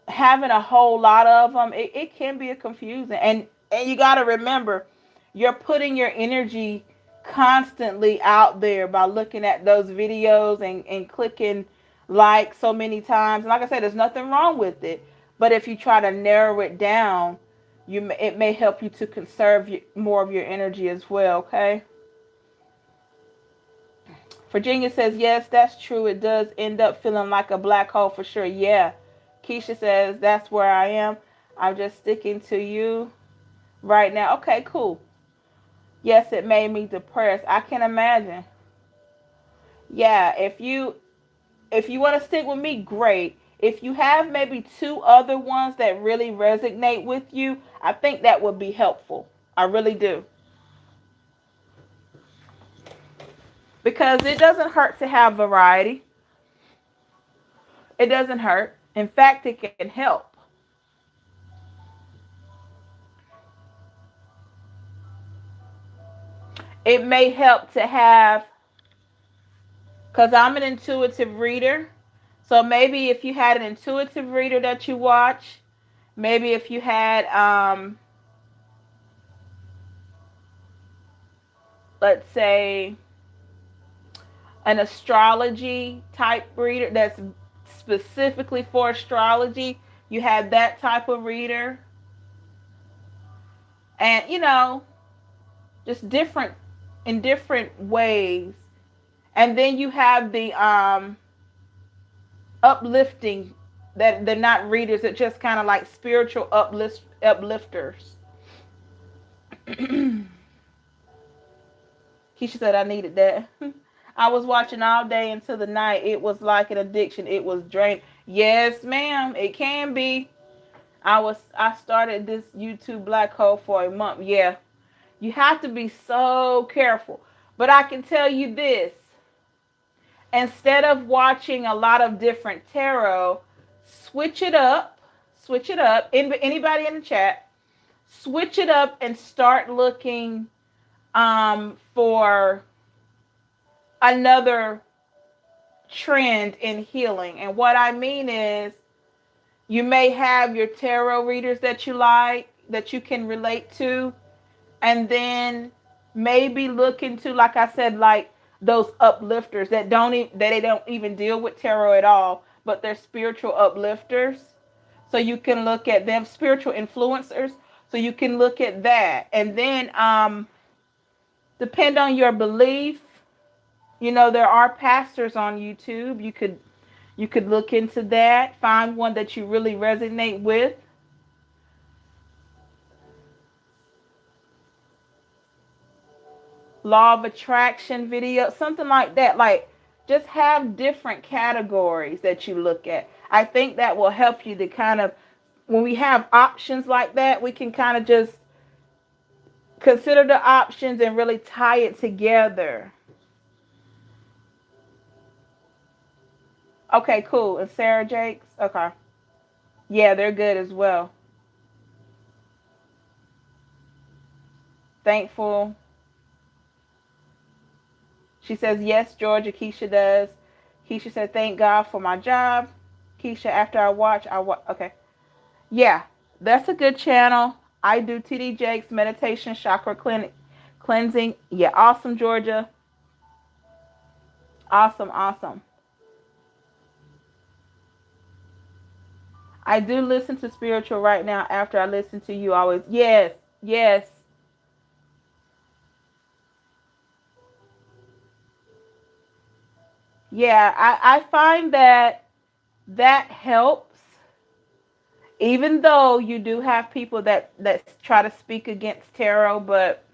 having a whole lot of them, it can be a confusing. And you got to remember, you're putting your energy constantly out there by looking at those videos and clicking like so many times. And like I said, there's nothing wrong with it. But if you try to narrow it down, it may help you to conserve more of your energy as well, okay? Virginia says, yes, that's true. It does end up feeling like a black hole for sure. Yeah. Keisha says, that's where I am. I'm just sticking to you right now. Okay, cool. Yes, it made me depressed. I can imagine. Yeah, if you want to stick with me, great. If you have maybe 2 other ones that really resonate with you, I think that would be helpful. I really do. Because it doesn't hurt to have variety. It doesn't hurt. In fact, it can help. It may help to have, because I'm an intuitive reader. So maybe if you had an intuitive reader that you watch, maybe if you had, let's say, an astrology type reader that's specifically for astrology, you had that type of reader. And, just different, in different ways. And then you have the uplifting, that they're not readers, they're just kind of like spiritual uplifters. Keisha said I needed that. I was watching all day into the night. It was like an addiction. It was draining. Yes, ma'am. It can be. I started this YouTube black hole for a month. Yeah. You have to be so careful. But I can tell you this. Instead of watching a lot of different tarot, switch it up. Switch it up. Anybody in the chat, switch it up and start looking for another trend in healing. And what I mean is, you may have your tarot readers that you like, that you can relate to, and then maybe look into, like I said, like those uplifters that they don't even deal with tarot at all, but they're spiritual uplifters. So you can look at them, spiritual influencers. So you can look at that, and then depend on your belief. You know, there are pastors on YouTube. You could look into that. Find one that you really resonate with. Law of attraction video, something like that. Like, just have different categories that you look at. I think that will help you to kind of, when we have options like that, we can kind of just consider the options and really tie it together. Okay, cool. And Sarah Jakes? Okay. Yeah, they're good as well. Thankful. She says, yes, Georgia. Keisha does. Keisha said, thank God for my job. Keisha, after okay. Yeah, that's a good channel. I do TD Jakes, meditation, chakra cleansing. Yeah, awesome, Georgia. Awesome, awesome. I do listen to spiritual right now after I listen to you always. Yes, yes. Yeah, I find that helps, even though you do have people that try to speak against tarot, but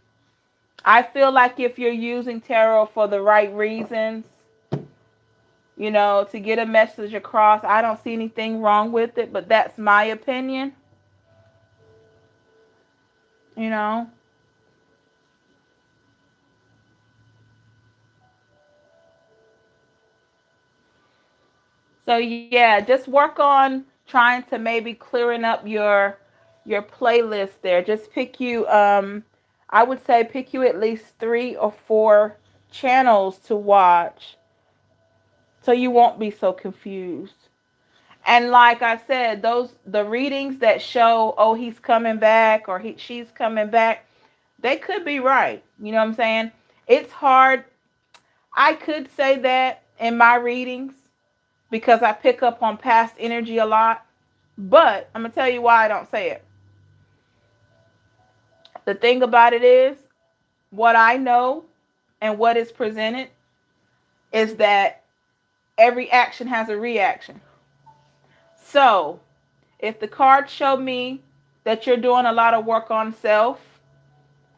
I feel like if you're using tarot for the right reasons, to get a message across, I don't see anything wrong with it, but that's my opinion, you know. So yeah, just work on trying to maybe clearing up your playlist there. Just pick you I would say pick you at least 3 or 4 channels to watch so you won't be so confused. And like I said, the readings that show, oh, he's coming back or she's coming back, they could be right. You know what I'm saying? It's hard. I could say that in my readings because I pick up on past energy a lot. But I'm going to tell you why I don't say it. The thing about it is, what I know and what is presented is that every action has a reaction. So, if the cards show me that you're doing a lot of work on self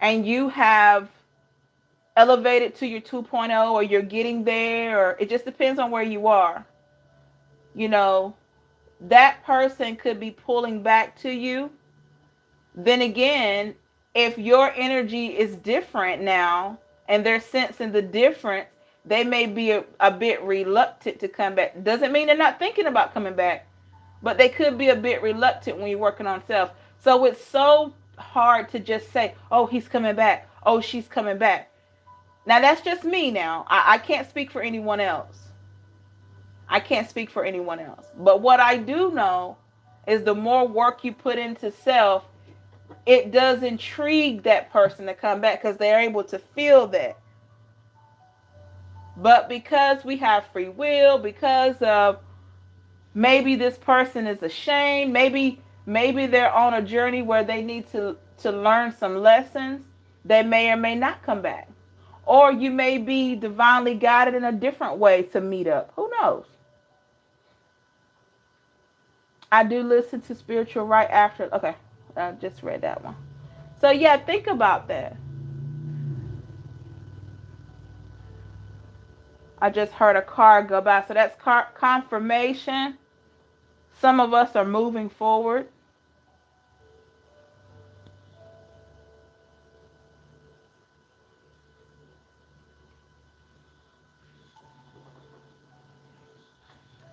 and you have elevated to your 2.0 or you're getting there, or it just depends on where you are, you know, that person could be pulling back to you. Then again, if your energy is different now and they're sensing the difference, they may be a bit reluctant to come back. Doesn't mean they're not thinking about coming back, but they could be a bit reluctant when you're working on self. So it's so hard to just say, oh, he's coming back. Oh, she's coming back. Now, that's just me now. I can't speak for anyone else. I can't speak for anyone else. But what I do know is the more work you put into self, it does intrigue that person to come back because they're able to feel that. But because we have free will, because of maybe this person is ashamed, maybe they're on a journey where they need to learn some lessons, they may or may not come back. Or you may be divinely guided in a different way to meet up. Who knows? I do listen to spiritual right after. Okay, I just read that one. So yeah, think about that. I just heard a car go by. So that's confirmation. Some of us are moving forward.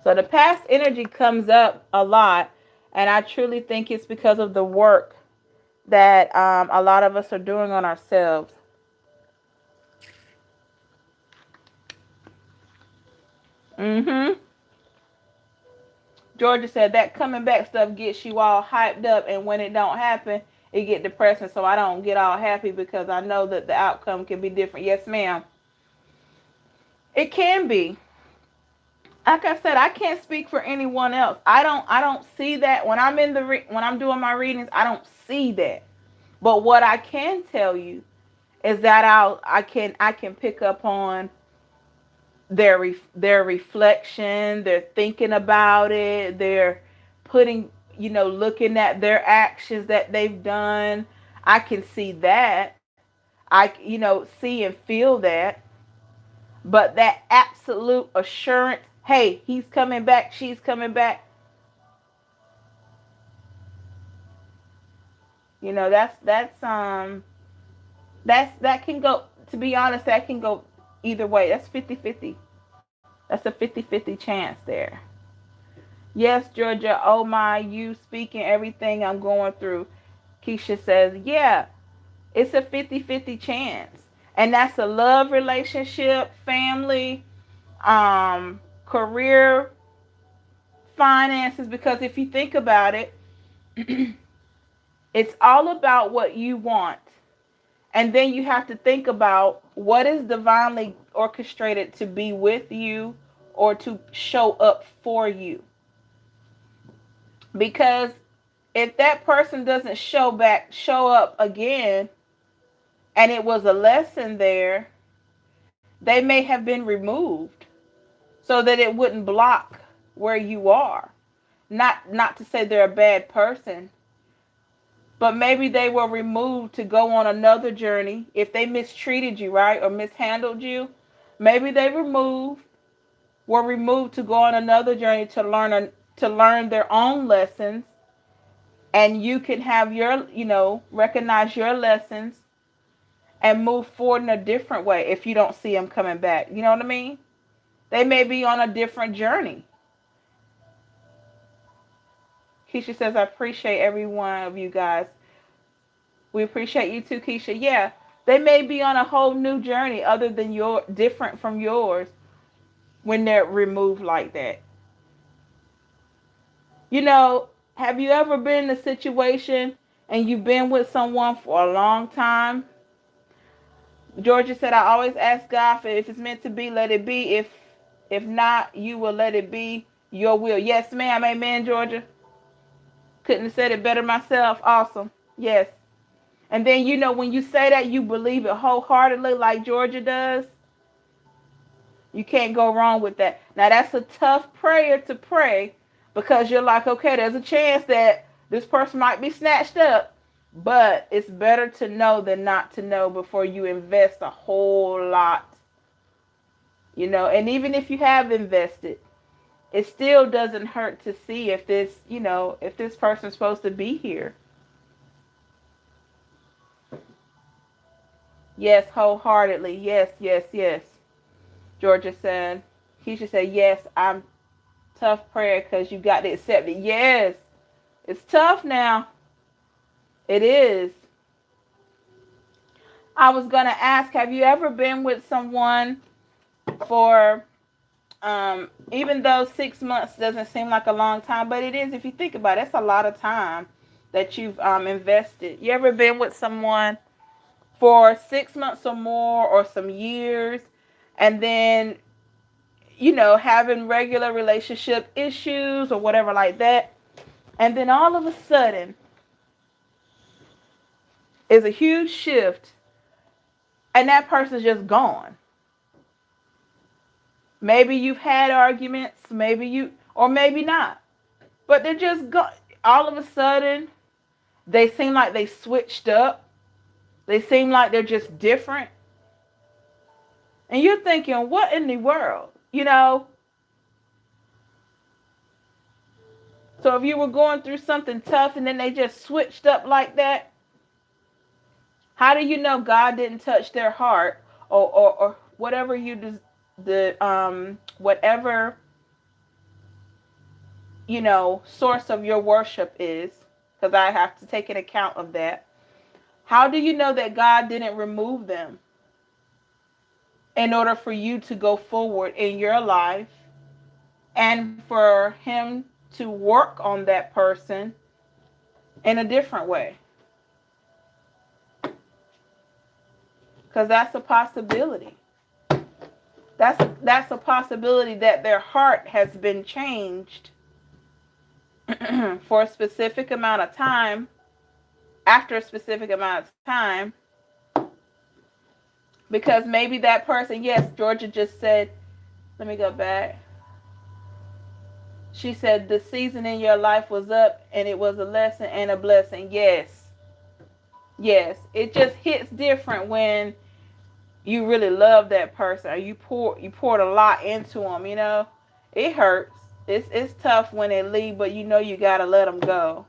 So the past energy comes up a lot. And I truly think it's because of the work that a lot of us are doing on ourselves. Mm-hmm. Georgia said that coming back stuff gets you all hyped up, and when it don't happen, it get depressing. So I don't get all happy because I know that the outcome can be different. Yes, ma'am. It can be. Like I said, I can't speak for anyone else. I don't see that when I'm in when I'm doing my readings. I don't see that. But what I can tell you is that I can pick up on their reflection. They're thinking about it. They're putting, looking at their actions that they've done. I can see that. See and feel that. But that absolute assurance, hey, he's coming back, she's coming back. That can go, to be honest, that can go either way. That's 50-50. That's a 50-50 chance there. Yes, Georgia, oh my, you speaking everything I'm going through. Keisha says, yeah, it's a 50-50 chance. And that's a love relationship, family, career, finances, because if you think about it, it's all about what you want. And then you have to think about what is divinely orchestrated to be with you or to show up for you. Because if that person doesn't show up again, and it was a lesson there, they may have been removed so that it wouldn't block where you are. Not to say they're a bad person, but maybe they were removed to go on another journey. If they mistreated you, right, or mishandled you, maybe they were removed to go on another journey to learn their own lessons, and you can have your, recognize your lessons and move forward in a different way if you don't see them coming back. You know what I mean? They may be on a different journey. Keisha says, I appreciate every one of you guys. We appreciate you too, Keisha. Yeah, they may be on a whole new journey other than different from yours when they're removed like that. Have you ever been in a situation and you've been with someone for a long time? Georgia said, I always ask God for if it's meant to be, let it be. If not, you will let it be your will. Yes, ma'am. Amen, Georgia. Couldn't have said it better myself. Awesome. Yes. And then, when you say that, you believe it wholeheartedly like Georgia does. You can't go wrong with that. Now, that's a tough prayer to pray because you're like, okay, there's a chance that this person might be snatched up. But it's better to know than not to know before you invest a whole lot. And even if you have invested, it still doesn't hurt to see if this person's supposed to be here. Yes, wholeheartedly. Yes, yes, yes. Georgia said. Keisha said, yes, I'm tough prayer because you got to accept it. Yes, it's tough now. It is. I was going to ask, have you ever been with someone for, even though 6 months doesn't seem like a long time, but it is if you think about it, it's a lot of time that you've invested. You ever been with someone for 6 months or more or some years, and then, having regular relationship issues or whatever like that, and then all of a sudden is a huge shift and that person's just gone. Maybe you've had arguments, or maybe not, but they're just gone. All of a sudden, they seem like they switched up. They seem like they're just different. And you're thinking, what in the world? So if you were going through something tough and then they just switched up like that, how do you know God didn't touch their heart or whatever whatever source of your worship is? Because I have to take an account of that. How do you know that God didn't remove them in order for you to go forward in your life and for him to work on that person in a different way. Because that's a possibility. That's a possibility that their heart has been changed for a specific amount of time, after a specific amount of time, because maybe that person, yes, Georgia just said, let me go back. She said the season in your life was up and it was a lesson and a blessing. Yes. Yes. It just hits different when you really love that person, or you poured a lot into them, you know. It hurts. It's tough when they leave, but you know you got to let them go.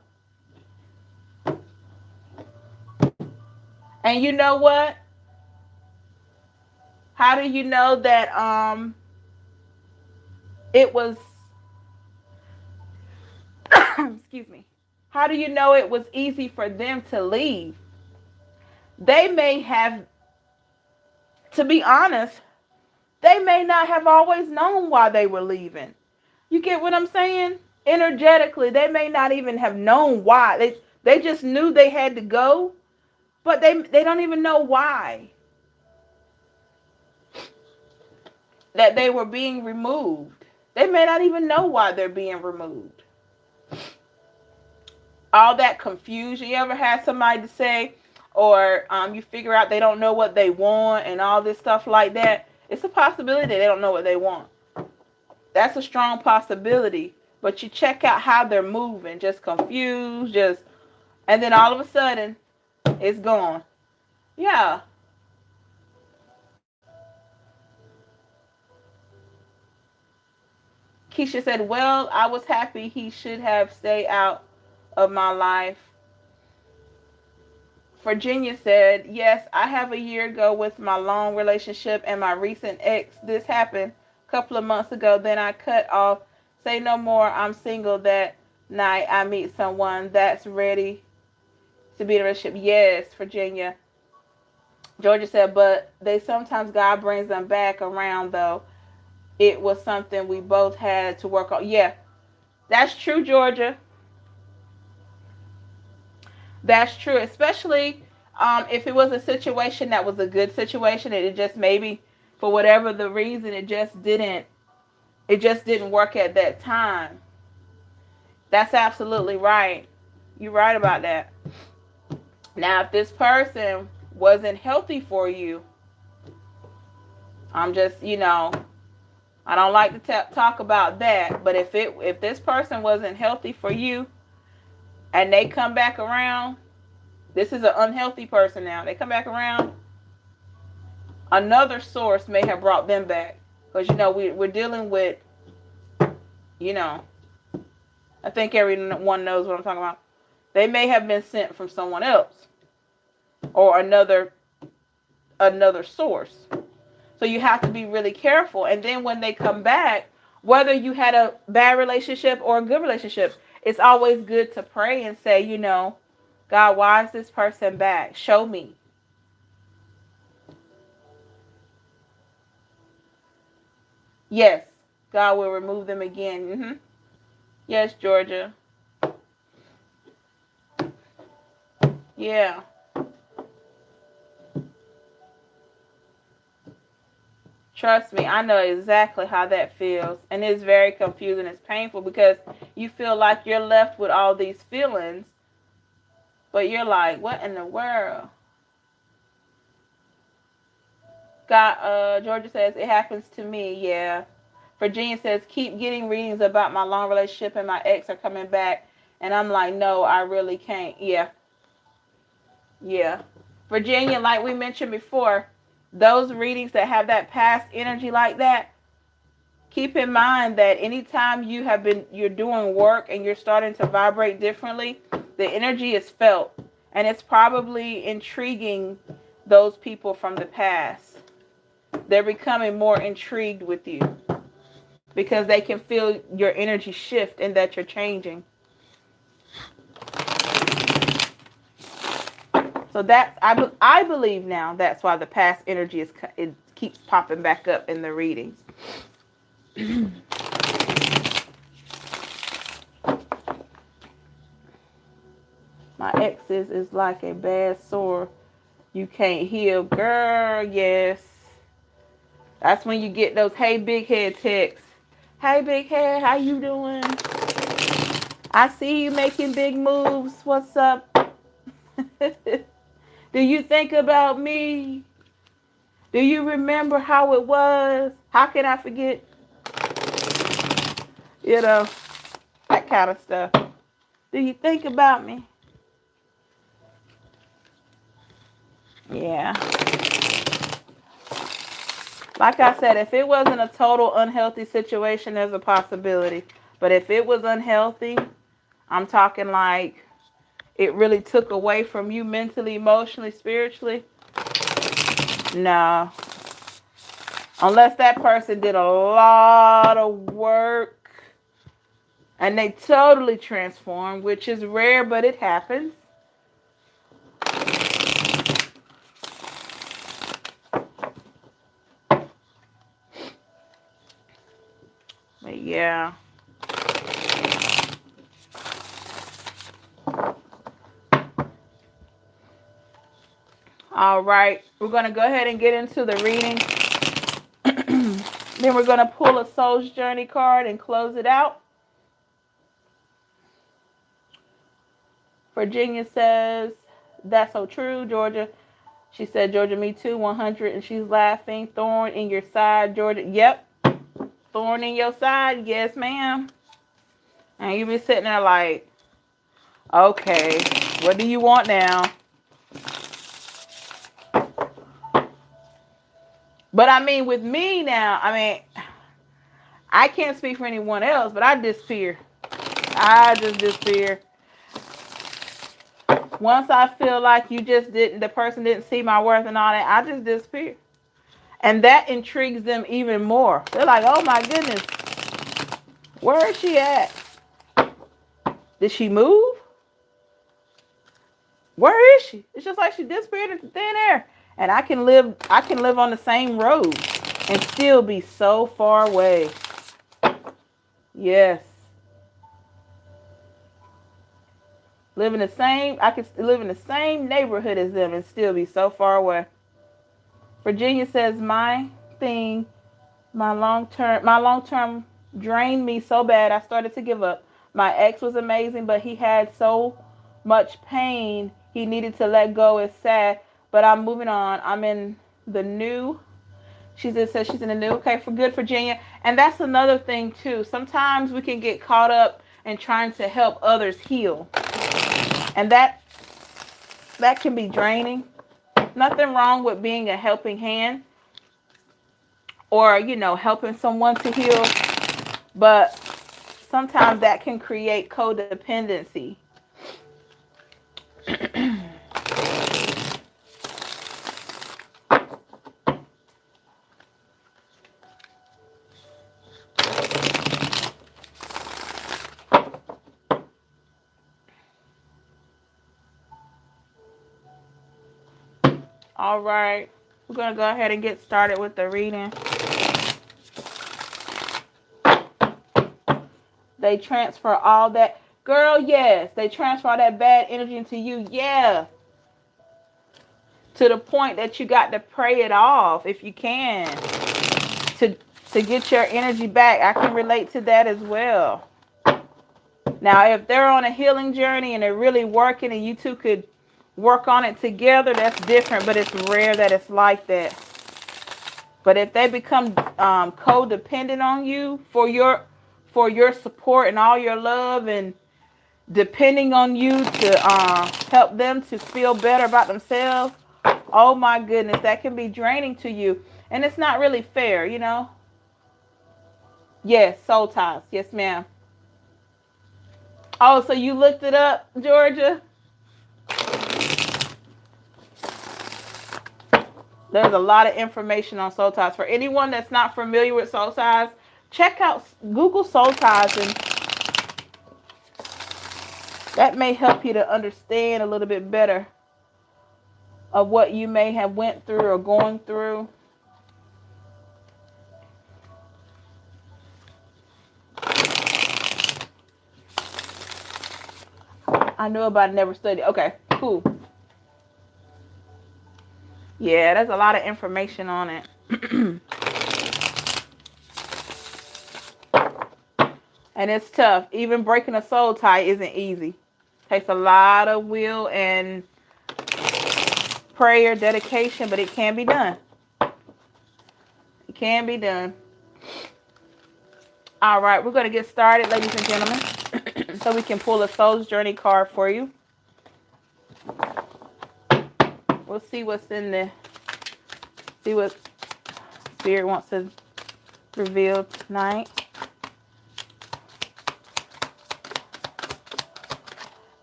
And you know what? How do you know that it was excuse me. How do you know it was easy for them to leave? They may have, to be honest, they may not have always known why they were leaving. You get what I'm saying? Energetically, they may not even have known why. They just knew they had to go, but they don't even know why. That they were being removed. They may not even know why they're being removed. All that confusion. You ever had somebody to say, or you figure out they don't know what they want and all this stuff like that? It's a possibility they don't know what they want. That's a strong possibility. But you check out how they're moving, just confused, and then all of a sudden, it's gone. Yeah. Keisha said, well, I was happy he should have stayed out of my life. Virginia said, yes, I have a year ago with my long relationship and my recent ex. This happened a couple of months ago. Then I cut off. Say no more. I'm single. That night I meet someone that's ready to be in a relationship. Yes, Virginia. Georgia said, but they sometimes God brings them back around though. It was something we both had to work on. Yeah, that's true, Georgia. That's true, especially if it was a situation that was a good situation and it just maybe for whatever the reason it just didn't work at that time. That's absolutely right. You're right about that. Now, if this person wasn't healthy for you, I'm just, I don't like to talk about that, but if this person wasn't healthy for you and they come back around, this is an unhealthy person now. They come back around, another source may have brought them back. Because, we're dealing with, I think everyone knows what I'm talking about. They may have been sent from someone else or another source. So you have to be really careful. And then when they come back, whether you had a bad relationship or a good relationship, it's always good to pray and say, God, why is this person back? Show me. Yes, God will remove them again. Yes, Georgia. Yeah. Trust me, I know exactly how that feels. And it's very confusing. It's painful because you feel like you're left with all these feelings. But you're like, what in the world? Georgia says, it happens to me, yeah. Virginia says, keep getting readings about my long relationship and my ex are coming back. And I'm like, no, I really can't. Yeah. Yeah. Virginia, like we mentioned before, those readings that have that past energy like that, keep in mind that anytime you're doing work and you're starting to vibrate differently, the energy is felt. And it's probably intriguing those people from the past. They're becoming more intrigued with you because they can feel your energy shift and that you're changing. So I believe now that's why the past energy it keeps popping back up in the readings. My exes is like a bad sore you can't heal. Girl, yes. That's when you get those hey big head texts. Hey big head, how you doing? I see you making big moves. What's up? Do you think about me? Do you remember how it was? How can I forget? You know, that kind of stuff. Do you think about me? Yeah. Like I said, if it wasn't a total unhealthy situation, there's a possibility. But if it was unhealthy, I'm talking like it really took away from you mentally, emotionally, spiritually. No. Unless that person did a lot of work and they totally transformed, which is rare, but it happens. But yeah. All right. We're going to go ahead and get into the reading. Then we're going to pull a Soul's Journey card and close it out. Virginia says, that's so true, Georgia. She said, Georgia, me too, 100. And she's laughing. Thorn in your side, Georgia. Yep. Thorn in your side. Yes, ma'am. And you be sitting there like, okay, what do you want now? But I mean, with me now, I mean, I can't speak for anyone else, but I disappear. I just disappear. Once I feel like the person didn't see my worth and all that, I just disappear. And that intrigues them even more. They're like, oh my goodness, where is she at? Did she move? Where is she? It's just like she disappeared into thin air. And I can live on the same road and still be so far away. Yes. I can live in the same neighborhood as them and still be so far away. Virginia says, my long-term drained me so bad I started to give up. My ex was amazing, but he had so much pain he needed to let go. It's sad, but I'm moving on. I'm in the new. She just says she's in the new. Okay, for good, Virginia. And that's another thing too. Sometimes we can get caught up in trying to help others heal. And that can be draining. Nothing wrong with being a helping hand or, helping someone to heal. But sometimes that can create codependency. All right. We're going to go ahead and get started with the reading. They transfer all that. Girl, yes. They transfer all that bad energy into you. Yeah. To the point that you got to pray it off if you can. To get your energy back. I can relate to that as well. Now, if they're on a healing journey and they're really working and you two could work on it together, that's different. But it's rare that it's like that. But if they become codependent on you for your support and all your love and depending on you to help them to feel better about themselves, oh my goodness, that can be draining to you. And it's not really fair, Yes, soul ties. Yes, ma'am. Oh, so you looked it up, Georgia? There's a lot of information on soul ties. For anyone that's not familiar with soul ties, check out Google soul ties, and that may help you to understand a little bit better of what you may have went through or going through. I knew about it, never studied. Okay, cool. Yeah, there's a lot of information on it. And it's tough. Even breaking a soul tie isn't easy. Takes a lot of will and prayer, dedication, but it can be done. It can be done. All right, we're going to get started, ladies and gentlemen, so we can pull a soul's journey card for you. We'll see what's in there. See what Spirit wants to reveal tonight.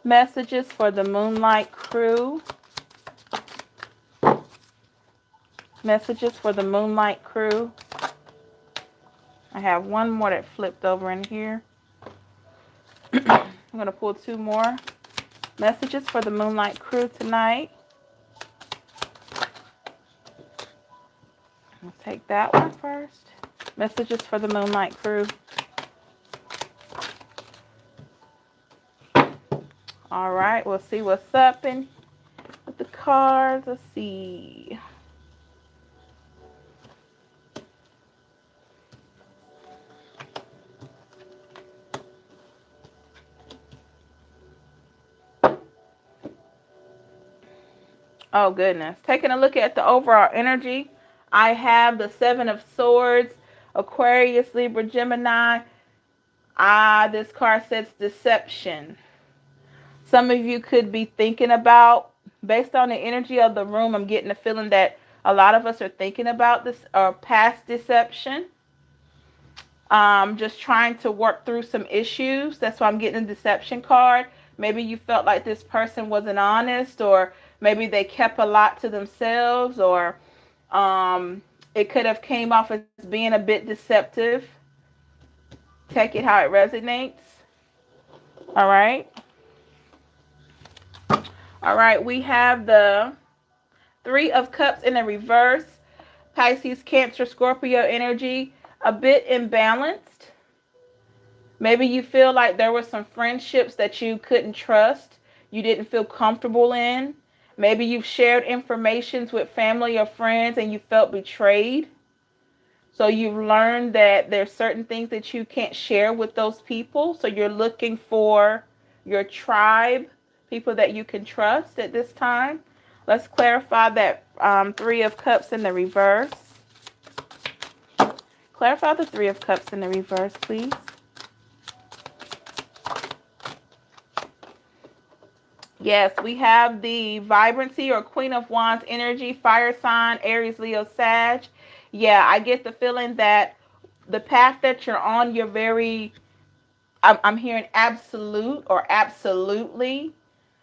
Messages for the Moonlight crew. Messages for the Moonlight crew. I have one more that flipped over in here. I'm going to pull two more. Messages for the Moonlight crew tonight. I'll take that one first. Messages for the Moonlight crew. All right, we'll see what's up with the cards. Let's see. Oh, goodness. Taking a look at the overall energy, I have the Seven of Swords, Aquarius, Libra, Gemini. This card says deception. Some of you could be thinking about, based on the energy of the room, I'm getting the feeling that a lot of us are thinking about this or past deception. Just trying to work through some issues. That's why I'm getting a deception card. Maybe you felt like this person wasn't honest, or maybe they kept a lot to themselves, or it could have came off as being a bit deceptive. Take it how it resonates. All right. All right. We have the Three of Cups in the reverse. Pisces, Cancer, Scorpio energy. A bit imbalanced. Maybe you feel like there were some friendships that you couldn't trust. You didn't feel comfortable in. Maybe you've shared information with family or friends and you felt betrayed. So you've learned that there's certain things that you can't share with those people. So you're looking for your tribe, people that you can trust at this time. Let's clarify that Three of Cups in the reverse. Clarify the Three of Cups in the reverse, please. Yes, we have the vibrancy or Queen of Wands energy, fire sign, Aries, Leo, Sag. Yeah, I get the feeling that the path that you're on, you're very, I'm hearing absolute or absolutely.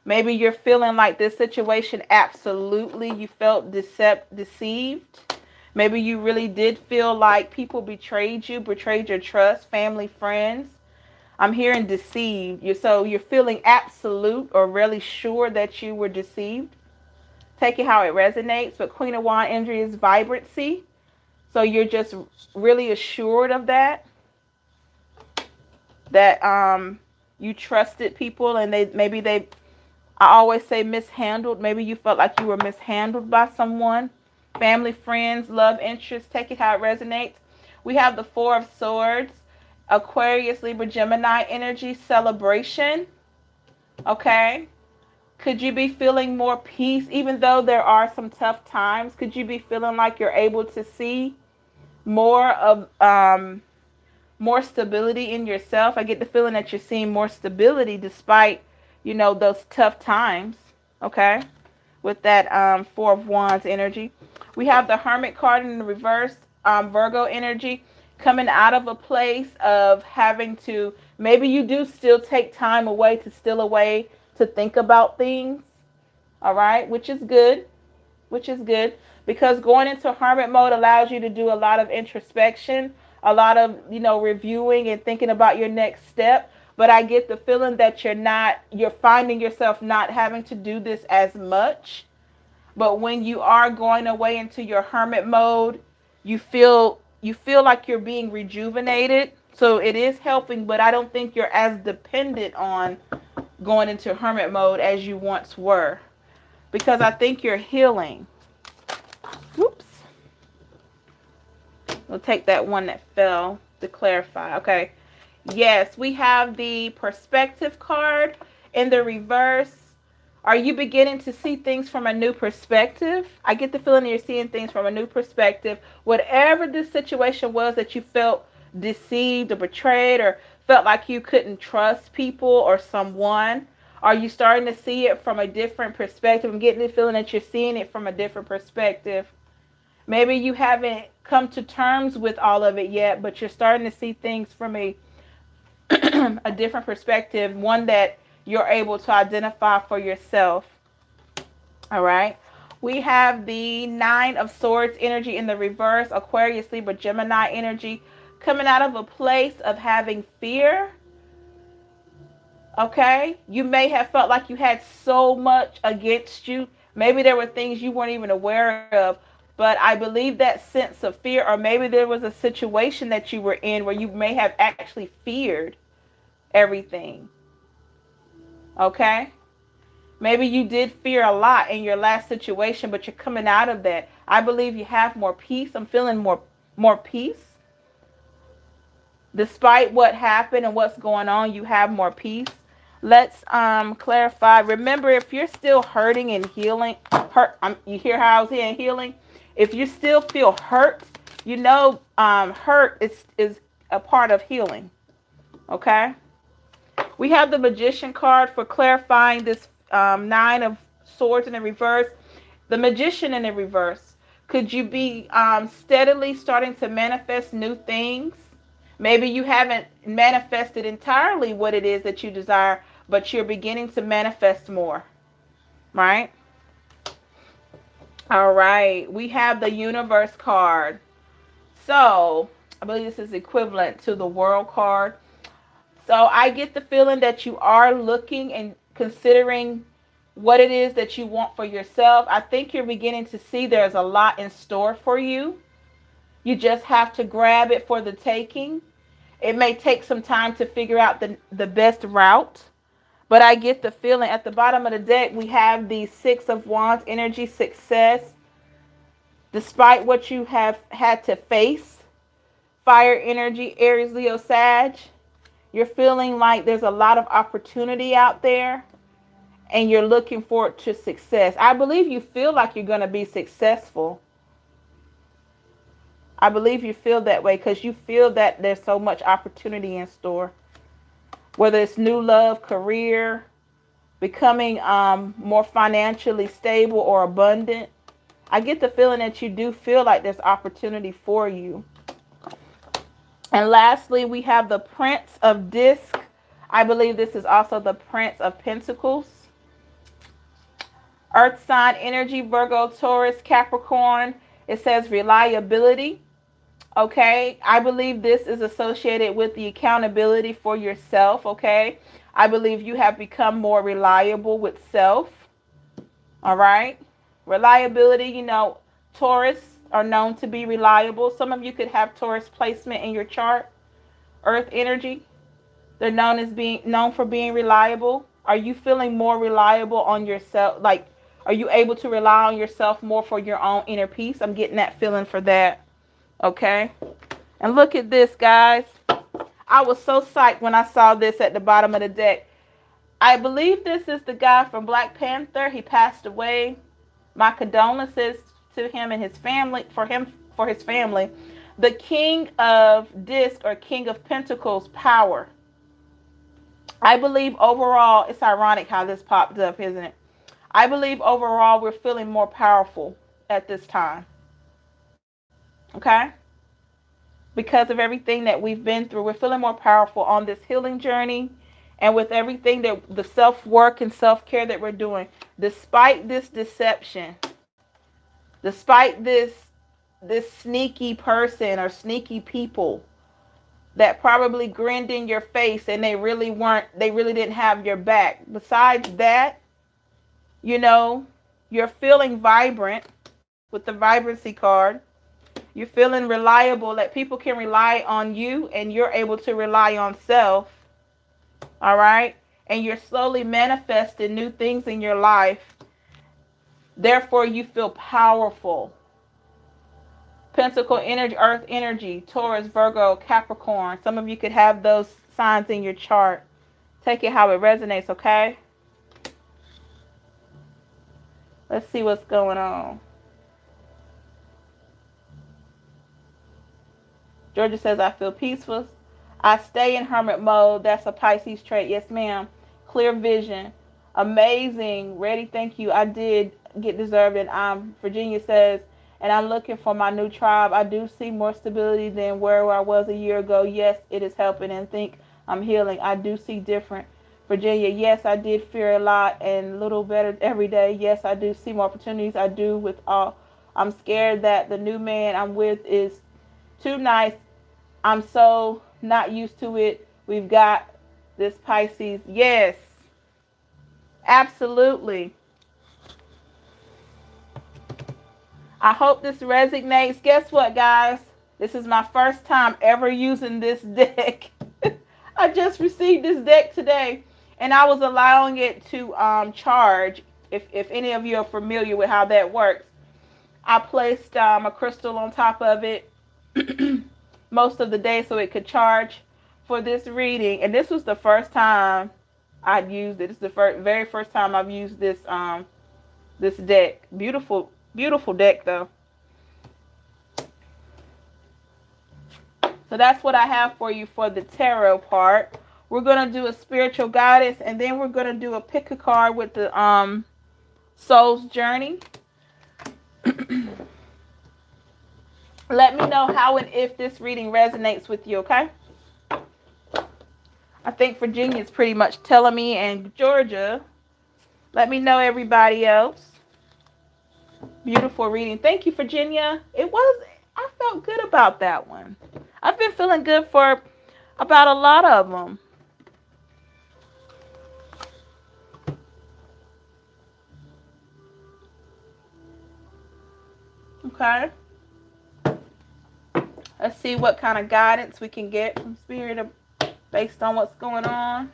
Maybe you're feeling like this situation, absolutely, you felt deceived. Maybe you really did feel like people betrayed you, betrayed your trust, family, friends. I'm hearing deceived. So you're feeling absolute or really sure that you were deceived. Take it how it resonates. But Queen of Wands energy is vibrancy. So you're just really assured of that. That you trusted people and I always say mishandled. Maybe you felt like you were mishandled by someone. Family, friends, love interest. Take it how it resonates. We have the Four of Swords. Aquarius, Libra, Gemini energy, celebration. Okay. Could you be feeling more peace even though there are some tough times? Could you be feeling like you're able to see more of more stability in yourself? I get the feeling that you're seeing more stability despite, those tough times. Okay. With that Four of Wands energy. We have the Hermit card in the reverse, Virgo energy. Coming out of a place of having to, maybe you do still take time away to think about things. All right. Which is good. Because going into hermit mode allows you to do a lot of introspection, a lot of, reviewing and thinking about your next step. But I get the feeling that you're finding yourself not having to do this as much. But when you are going away into your hermit mode, you feel like you're being rejuvenated. So it is helping, but I don't think you're as dependent on going into hermit mode as you once were. Because I think you're healing. Whoops. We'll take that one that fell to clarify. Okay. Yes, we have the perspective card in the reverse. Are you beginning to see things from a new perspective? I get the feeling that you're seeing things from a new perspective. Whatever this situation was that you felt deceived or betrayed or felt like you couldn't trust people or someone, are you starting to see it from a different perspective? I'm getting the feeling that you're seeing it from a different perspective. Maybe you haven't come to terms with all of it yet, but you're starting to see things from a a different perspective, one that you're able to identify for yourself. All right. We have the Nine of Swords energy in the reverse, Aquarius, Libra, Gemini energy, coming out of a place of having fear. Okay. You may have felt like you had so much against you. Maybe there were things you weren't even aware of. But I believe that sense of fear, or maybe there was a situation that you were in where you may have actually feared everything. Okay? Maybe you did fear a lot in your last situation, but you're coming out of that. I believe you have more peace. I'm feeling more peace. Despite what happened and what's going on, you have more peace. Let's clarify. Remember, if you're still hurting and healing, you hear how I was saying healing? If you still feel hurt, you know hurt is a part of healing. Okay? We have the Magician card for clarifying this Nine of Swords in the reverse. The Magician in the reverse. Could you be steadily starting to manifest new things? Maybe you haven't manifested entirely what it is that you desire, but you're beginning to manifest more. Right? All right. We have the Universe card. So, I believe this is equivalent to the World card. So, I get the feeling that you are looking and considering what it is that you want for yourself. I think you're beginning to see there's a lot in store for you. You just have to grab it for the taking. It may take some time to figure out the best route. But I get the feeling at the bottom of the deck, we have the Six of Wands energy, success. Despite what you have had to face, fire energy, Aries, Leo, Sag, you're feeling like there's a lot of opportunity out there and you're looking forward to success. I believe you feel like you're going to be successful. I believe you feel that way because you feel that there's so much opportunity in store. Whether it's new love, career, becoming more financially stable or abundant. I get the feeling that you do feel like there's opportunity for you. And lastly, we have the Prince of Disc. I believe this is also the Prince of Pentacles. Earth sign energy, Virgo, Taurus, Capricorn. It says reliability. Okay, I believe this is associated with the accountability for yourself. Okay, I believe you have become more reliable with self. All right, reliability, you know, Taurus are known to be reliable. Some of you could have Taurus placement in your chart. Earth energy, they're known for being reliable. Are you feeling more reliable on yourself? Like, are you able to rely on yourself more for your own inner peace? I'm getting that feeling for that. Okay. And look at this, guys. I was so psyched when I saw this at the bottom of the deck. I believe this is the guy from Black Panther. He passed away. My condolences to him and his family, for his family. The King of Disc, or King of Pentacles, power. I believe overall, it's ironic how this popped up, isn't it? I believe overall we're feeling more powerful at this time. Okay? Because of everything that we've been through, we're feeling more powerful on this healing journey, and with everything that the self-work and self-care that we're doing. Despite this deception, despite this sneaky person or sneaky people that probably grinned in your face and they really didn't have your back. Besides that, you know, you're feeling vibrant with the vibrancy card. You're feeling reliable, that people can rely on you and you're able to rely on self. All right. and you're slowly manifesting new things in your life. Therefore, you feel powerful. Pentacle energy, earth energy, Taurus, Virgo, Capricorn. Some of you could have those signs in your chart. Take it how it resonates, okay? Let's see what's going on. Georgia says, I feel peaceful. I stay in hermit mode. That's a Pisces trait. Yes, ma'am. Clear vision. Amazing. Ready, thank you. I did get deserved. And Virginia says, and I'm looking for my new tribe. I do see more stability than where I was a year ago. Yes, it is helping, and think I'm healing. I do see different. Virginia, yes, I did fear a lot and a little better every day. Yes, I do see more opportunities. I do with all. I'm scared that the new man I'm with is too nice. I'm so not used to it. We've got this Pisces. Yes, absolutely. I hope this resonates. Guess what, guys? This is my first time ever using this deck. I just received this deck today, and I was allowing it to charge. If any of you are familiar with how that works, I placed a crystal on top of it most of the day so it could charge for this reading. And this was the first time I'd used it. This is the very first time I've used this this deck. Beautiful, beautiful deck though. So that's what I have for you for the tarot part. We're going to do a spiritual guidance, and then we're going to do a pick a card with the soul's journey. Let me know how and if this reading resonates with you, okay? I think Virginia's pretty much telling me, and Georgia. Let me know, everybody else. Beautiful reading. Thank you, Virginia. I felt good about that one. I've been feeling good for about a lot of them. Okay. Let's see what kind of guidance we can get from Spirit based on what's going on.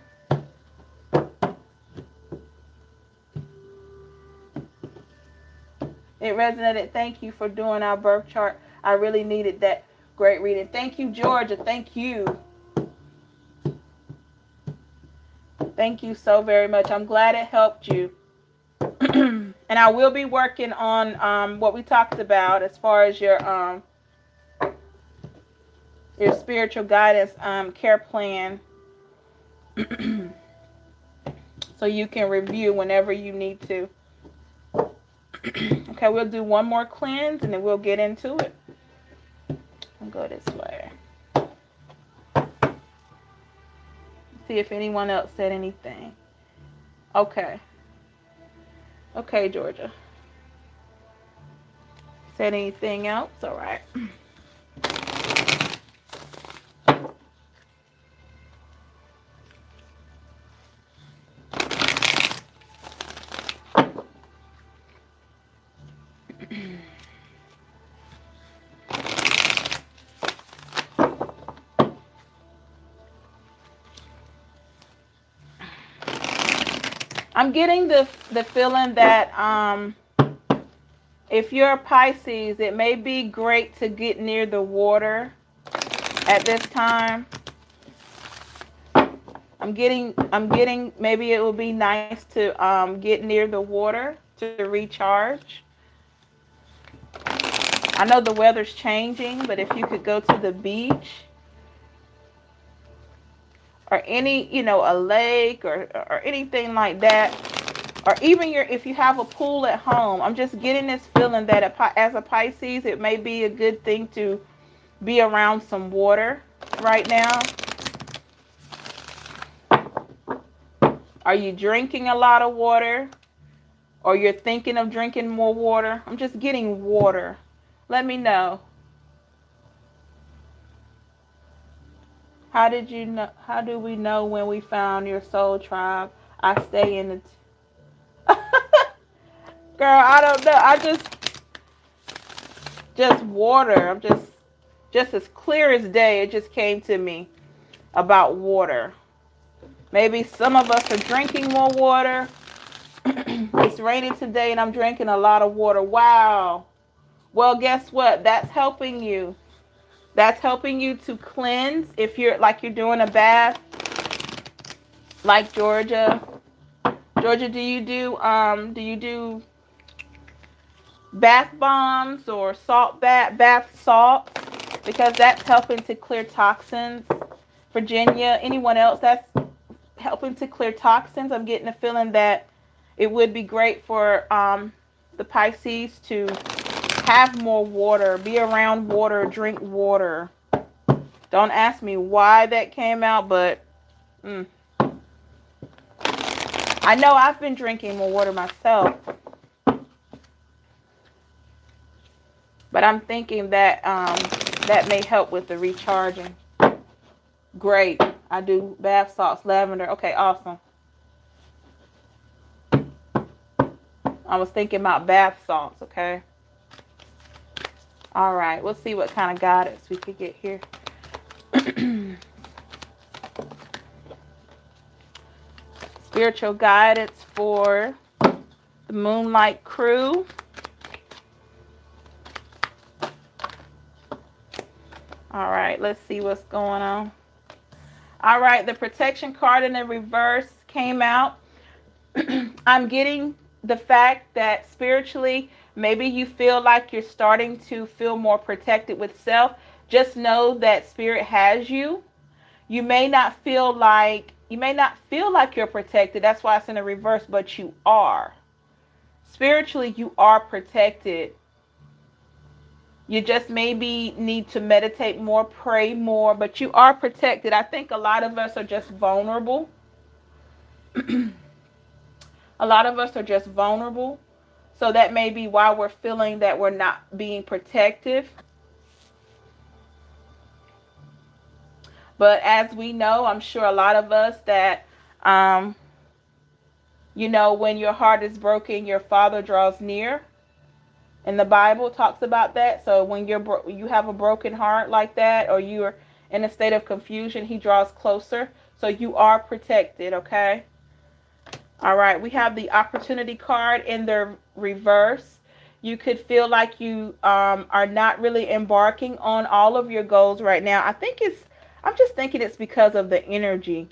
It resonated. Thank you for doing our birth chart. I really needed that. Great reading. Thank you, Georgia. Thank you. Thank you so very much. I'm glad it helped you. And I will be working on what we talked about as far as your spiritual guidance care plan. So you can review whenever you need to. Okay, we'll do one more cleanse and then we'll get into it. I'll go this way. See if anyone else said anything. Okay. Okay, Georgia. Said anything else? All right. I'm getting the feeling that if you're a Pisces, it may be great to get near the water at this time. I'm getting maybe it will be nice to get near the water to recharge. I know the weather's changing, but if you could go to the beach or any, a lake or anything like that, or even if you have a pool at home, I'm just getting this feeling that as a Pisces, it may be a good thing to be around some water right now. Are you drinking a lot of water? Or you're thinking of drinking more water? I'm just getting water. Let me know. How did you know? How do we know when we found your soul tribe? I stay in the... Girl, I don't know. I just water. I'm just as clear as day. It just came to me about water. Maybe some of us are drinking more water. It's raining today and I'm drinking a lot of water. Wow. Well, guess what? That's helping you. That's helping you to cleanse. If you're like you're doing a bath, like Georgia. Georgia, do you do bath bombs or bath salts? Because that's helping to clear toxins. Virginia, anyone else that's helping to clear toxins? I'm getting a feeling that it would be great for the Pisces to have more water, be around water, drink water. Don't ask me why that came out, but I know I've been drinking more water myself. But I'm thinking that that may help with the recharging. Great. I do bath salts, lavender. Okay, awesome. I was thinking about bath salts, okay? All right, we'll see what kind of guidance we could get here. Spiritual guidance for the Moonlight crew. All right, let's see what's going on. All right, the protection card in the reverse came out. I'm getting the fact that spiritually, maybe you feel like you're starting to feel more protected with self. Just know that spirit has you. You may not feel like you're protected. That's why it's in the reverse, but you are. Spiritually, you are protected. You just maybe need to meditate more, pray more, but you are protected. I think a lot of us are just vulnerable. A lot of us are just vulnerable. So that may be why we're feeling that we're not being protective. But as we know, I'm sure a lot of us that, when your heart is broken, your Father draws near. And the Bible talks about that. So when you have a broken heart like that, or you're in a state of confusion, he draws closer. So you are protected, okay? All right, we have the opportunity card in the reverse. You could feel like you are not really embarking on all of your goals right now. I'm just thinking it's because of the energy.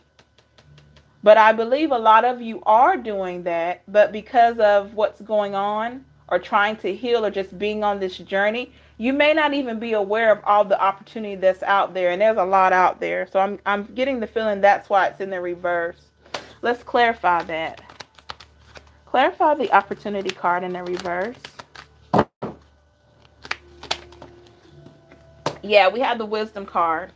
But I believe a lot of you are doing that, but because of what's going on or trying to heal or just being on this journey, you may not even be aware of all the opportunity that's out there, and there's a lot out there. So I'm getting the feeling that's why it's in the reverse. Let's clarify that. Clarify the opportunity card in the reverse. Yeah, we have the wisdom card.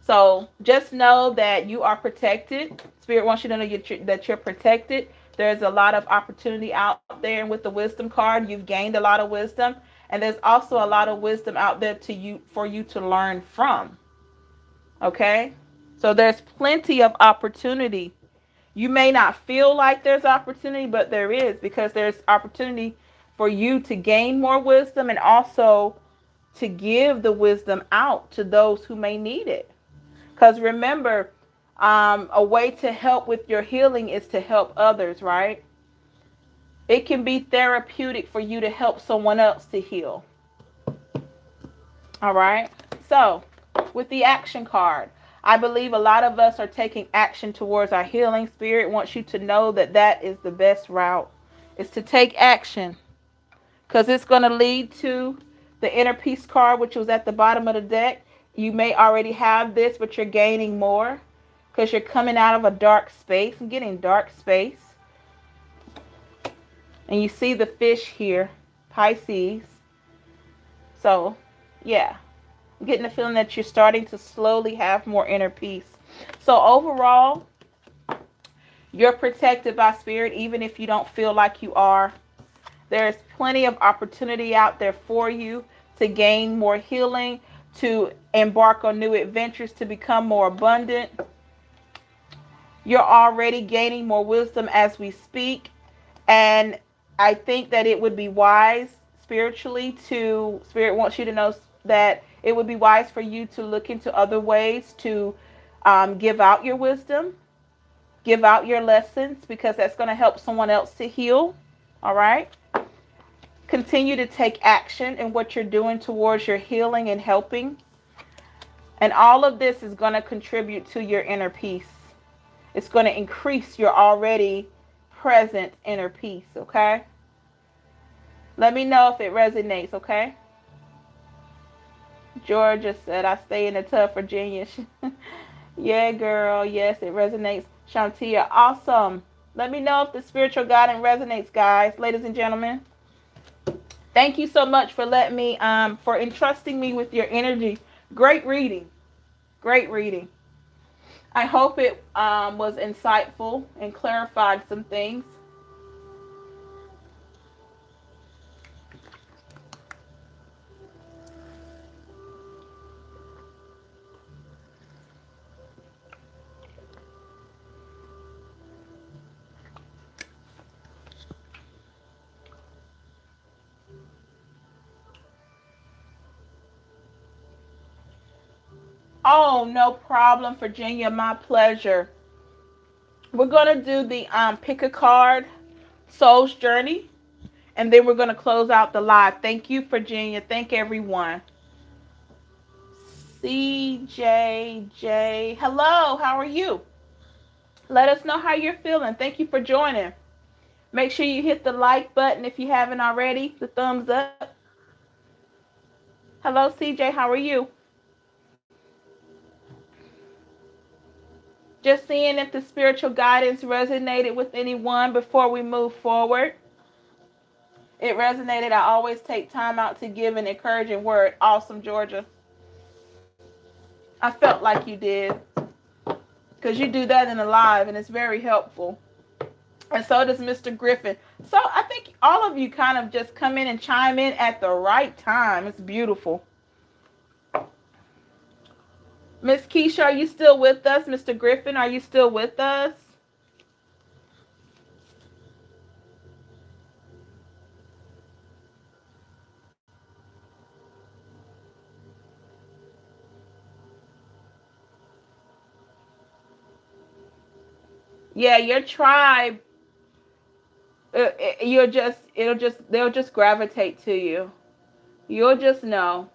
So just know that you are protected. Spirit wants you to know that you're protected. There's a lot of opportunity out there. And with the wisdom card, you've gained a lot of wisdom. And there's also a lot of wisdom out there for you to learn from. Okay? So there's plenty of opportunity. You may not feel like there's opportunity, but there is, because there's opportunity for you to gain more wisdom and also to give the wisdom out to those who may need it. Because remember, a way to help with your healing is to help others, right? It can be therapeutic for you to help someone else to heal. All right? So, with the action card, I believe a lot of us are taking action towards our healing. Spirit wants you to know that that is the best route, is to take action. Because it's going to lead to the inner peace card, which was at the bottom of the deck. You may already have this, but you're gaining more because you're coming out of a dark space. I'm getting dark space. And you see the fish here, Pisces. So, yeah. I'm getting the feeling that you're starting to slowly have more inner peace. So, overall, you're protected by spirit, even if you don't feel like you are. There's plenty of opportunity out there for you to gain more healing, to embark on new adventures, to become more abundant. You're already gaining more wisdom as we speak. And I think that it would be wise spiritually Spirit wants you to know that it would be wise for you to look into other ways to give out your wisdom. Give out your lessons because that's going to help someone else to heal. All right. Continue to take action in what you're doing towards your healing and helping. And all of this is going to contribute to your inner peace. It's going to increase your already present inner peace, okay? Let me know if it resonates, okay? Georgia said, I stay in the tub, Virginia. Yeah, girl. Yes, it resonates. Shantia, awesome. Let me know if the spiritual guidance resonates, guys, ladies and gentlemen. Thank you so much for letting me, for entrusting me with your energy. Great reading. Great reading. I hope it was insightful and clarified some things. Oh, no problem, Virginia. My pleasure. We're going to do the pick a card, Soul's Journey, and then we're going to close out the live. Thank you, Virginia. Thank everyone. CJJ, hello. How are you? Let us know how you're feeling. Thank you for joining. Make sure you hit the like button if you haven't already, the thumbs up. Hello, CJ. How are you? Just seeing if the spiritual guidance resonated with anyone before we move forward. It resonated. I always take time out to give an encouraging word. Awesome, Georgia. I felt like you did. Because you do that in the live and it's very helpful. And so does Mr. Griffin. So I think all of you kind of just come in and chime in at the right time. It's beautiful. Miss Keisha, are you still with us? Mr. Griffin, are you still with us? Yeah, your tribe, they'll just gravitate to you. You'll just know.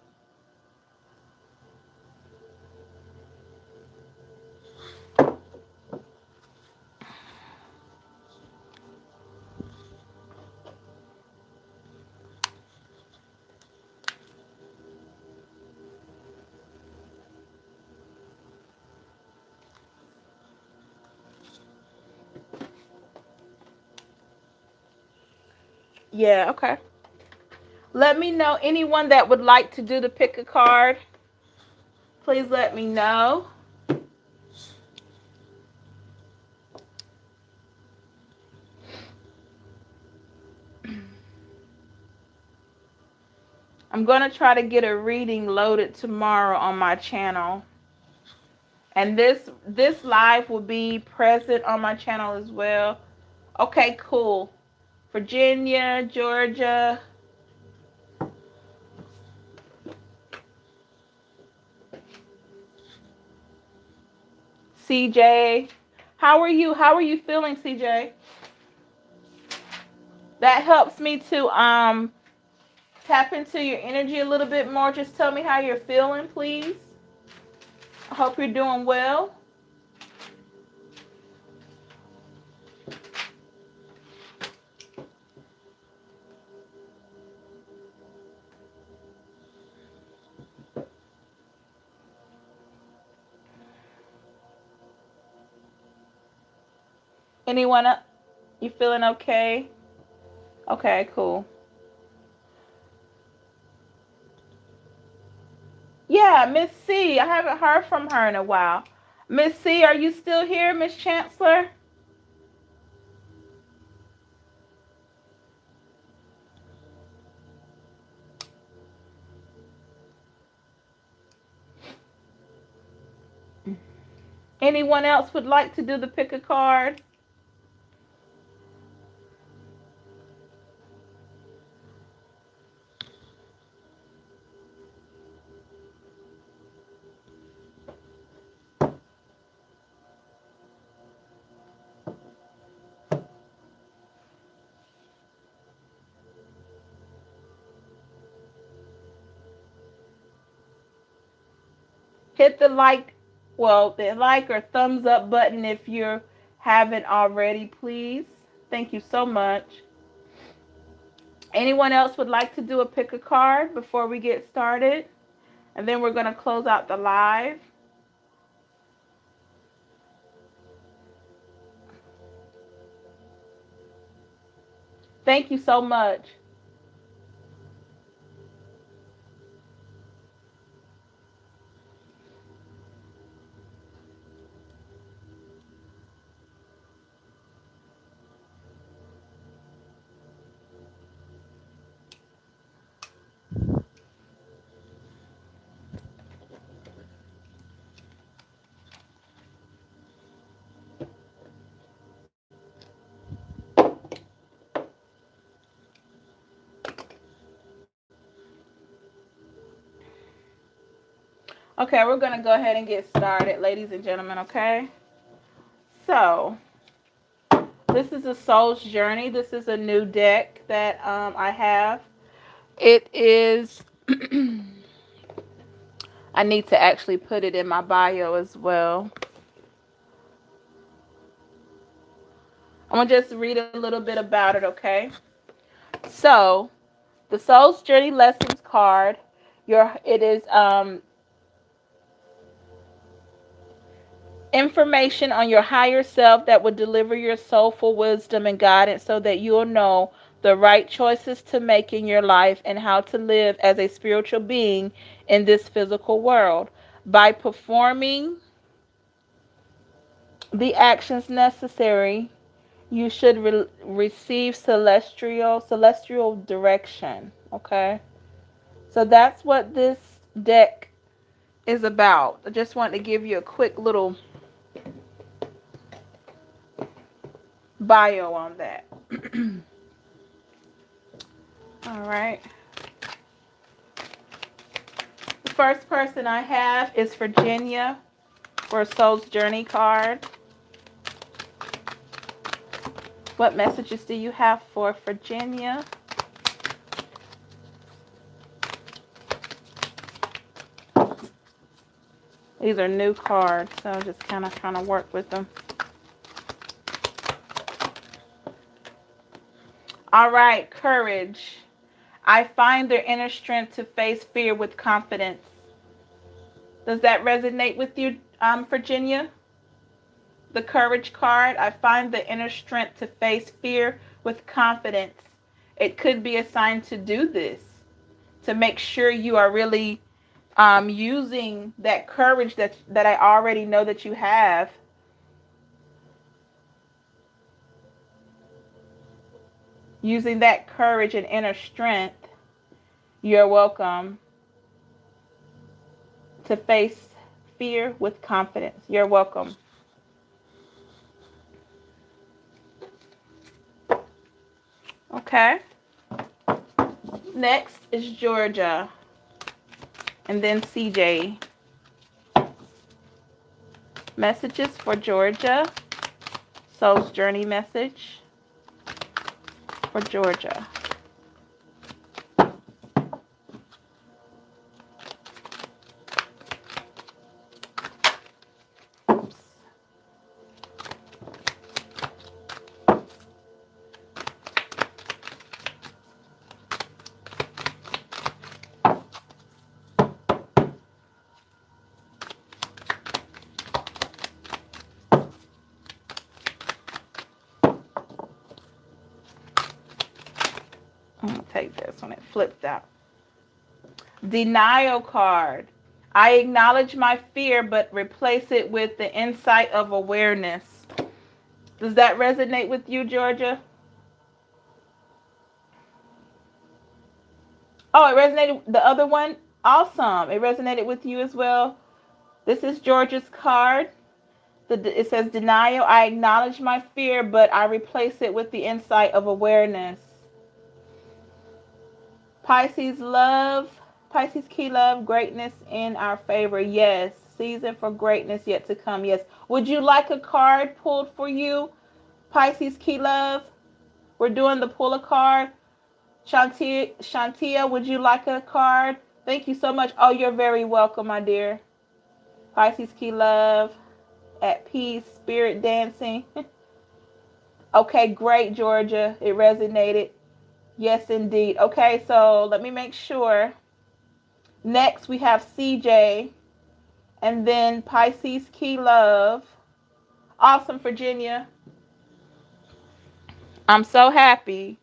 Yeah, okay. Let me know anyone that would like to do the pick a card. Please let me know. I'm going to try to get a reading loaded tomorrow on my channel. And this live will be present on my channel as well. Okay, cool. Virginia, Georgia. CJ. How are you? How are you feeling, CJ? That helps me to tap into your energy a little bit more. Just tell me how you're feeling, please. I hope you're doing well. Anyone up? You feeling okay? Okay, cool. Yeah, Miss C. I haven't heard from her in a while. Miss C, are you still here, Miss Chancellor? Anyone else would like to do the pick a card? Hit the like, well, the like or thumbs up button if you haven't already, please. Thank you so much. Anyone else would like to do a pick a card before we get started? And then we're going to close out the live. Thank you so much. Okay, we're going to go ahead and get started, ladies and gentlemen, okay? So, this is a Soul's Journey. This is a new deck that I have. It is, I need to actually put it in my bio as well. I'm going to just read a little bit about it, okay? So, the Soul's Journey Lessons card, it is information on your higher self that will deliver your soulful wisdom and guidance so that you'll know the right choices to make in your life and how to live as a spiritual being in this physical world. By performing the actions necessary, you should receive celestial direction. Okay, so that's what this deck is about. I just wanted to give you a quick little bio on that. All right. The first person I have is Virginia for a Soul's Journey card. What messages do you have for Virginia? These are new cards, so I'm just kind of trying to work with them. All right, courage. I find their inner strength to face fear with confidence. Does that resonate with you, Virginia? The courage card. I find the inner strength to face fear with confidence. It could be a sign to do this, to make sure you are really using that courage that I already know that you have. Using that courage and inner strength, you're welcome to face fear with confidence. You're welcome. Okay. Next is Georgia. And then CJ. Messages for Georgia. Soul's Journey message for Georgia. Oops. I'm going to take this one. It flipped out. Denial card. I acknowledge my fear, but replace it with the insight of awareness. Does that resonate with you, Georgia? Oh, it resonated. The other one? Awesome. It resonated with you as well. This is Georgia's card. It says denial. I acknowledge my fear, but I replace it with the insight of awareness. Pisces love. Pisces key love. Greatness in our favor. Yes. Season for greatness yet to come. Yes. Would you like a card pulled for you? Pisces key love. We're doing the pull a card. Shantia, would you like a card? Thank you so much. Oh, you're very welcome, my dear. Pisces key love, at peace, spirit dancing. Okay, great, Georgia. It resonated. Yes, indeed. Okay, so let me make sure. Next, we have CJ, and then Pisces key love. Awesome, Virginia. I'm so happy.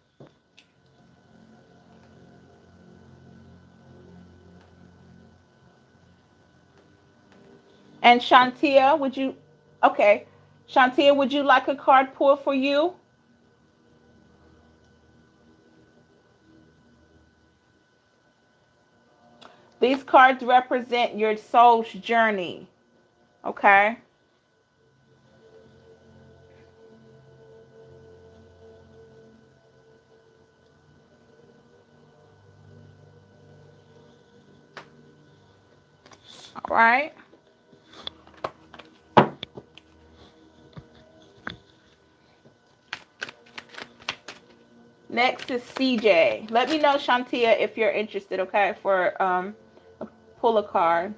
And Shantia, would you? Okay, Shantia, would you like a card pull for you? These cards represent your soul's journey. Okay. All right. Next is CJ. Let me know, Shantia, if you're interested, okay, for pull a card.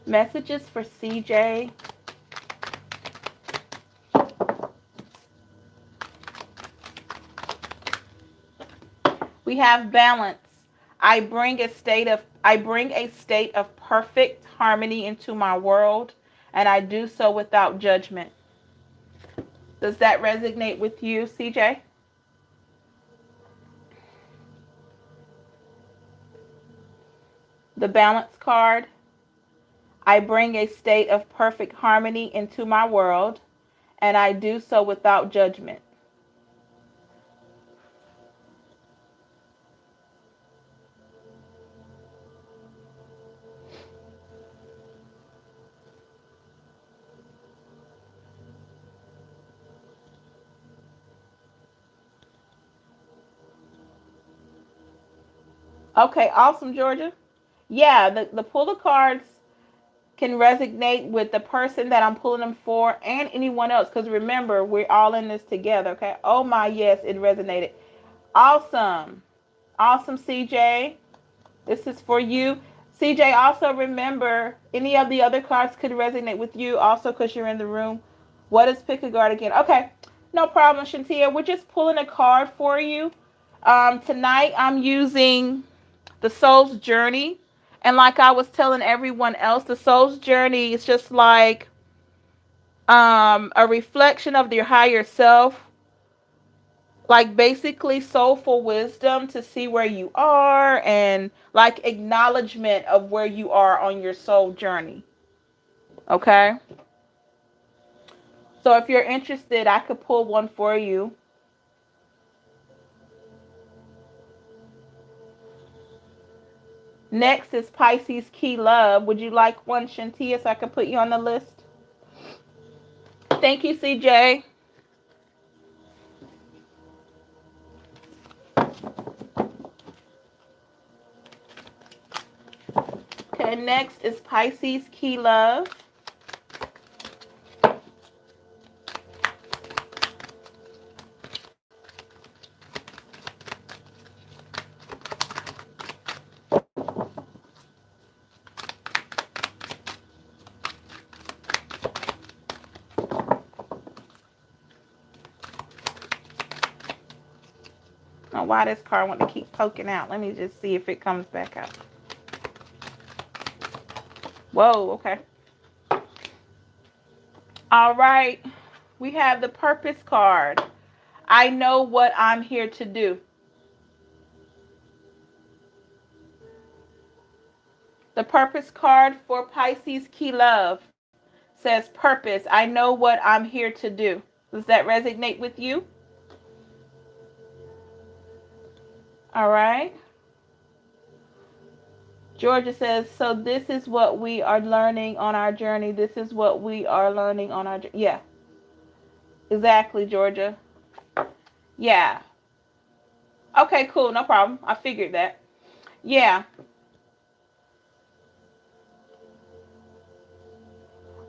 Messages for CJ. We have balance. I bring a state of perfect harmony into my world, and I do so without judgment. Does that resonate with you, CJ? The balance card. I bring a state of perfect harmony into my world, and I do so without judgment. Okay, awesome, Georgia. Yeah, the pull of cards can resonate with the person that I'm pulling them for and anyone else. Because remember, we're all in this together, okay? Oh my, yes, it resonated. Awesome. Awesome, CJ. This is for you. CJ, also remember, any of the other cards could resonate with you also because you're in the room. What is pick a card again? Okay, no problem, Shantia. We're just pulling a card for you. Tonight, I'm using the soul's journey. And like I was telling everyone else, the soul's journey is just like a reflection of your higher self, like basically soulful wisdom to see where you are and like acknowledgement of where you are on your soul journey. Okay? So if you're interested, I could pull one for you. Next is Pisces Key Love. Would you like one, Shantia, so I can put you on the list? Thank you, CJ. Okay, next is Pisces Key Love. Now, why this card want to keep poking out? Let me just see if it comes back out. Whoa, okay. All right. We have the Purpose card. I know what I'm here to do. The Purpose card for Pisces Key Love says purpose. I know what I'm here to do. Does that resonate with you? All right. Georgia says, so this is what we are learning on our journey. This is what we are learning on our journey. Yeah. Exactly, Georgia. Yeah. Okay, cool. No problem. I figured that. Yeah.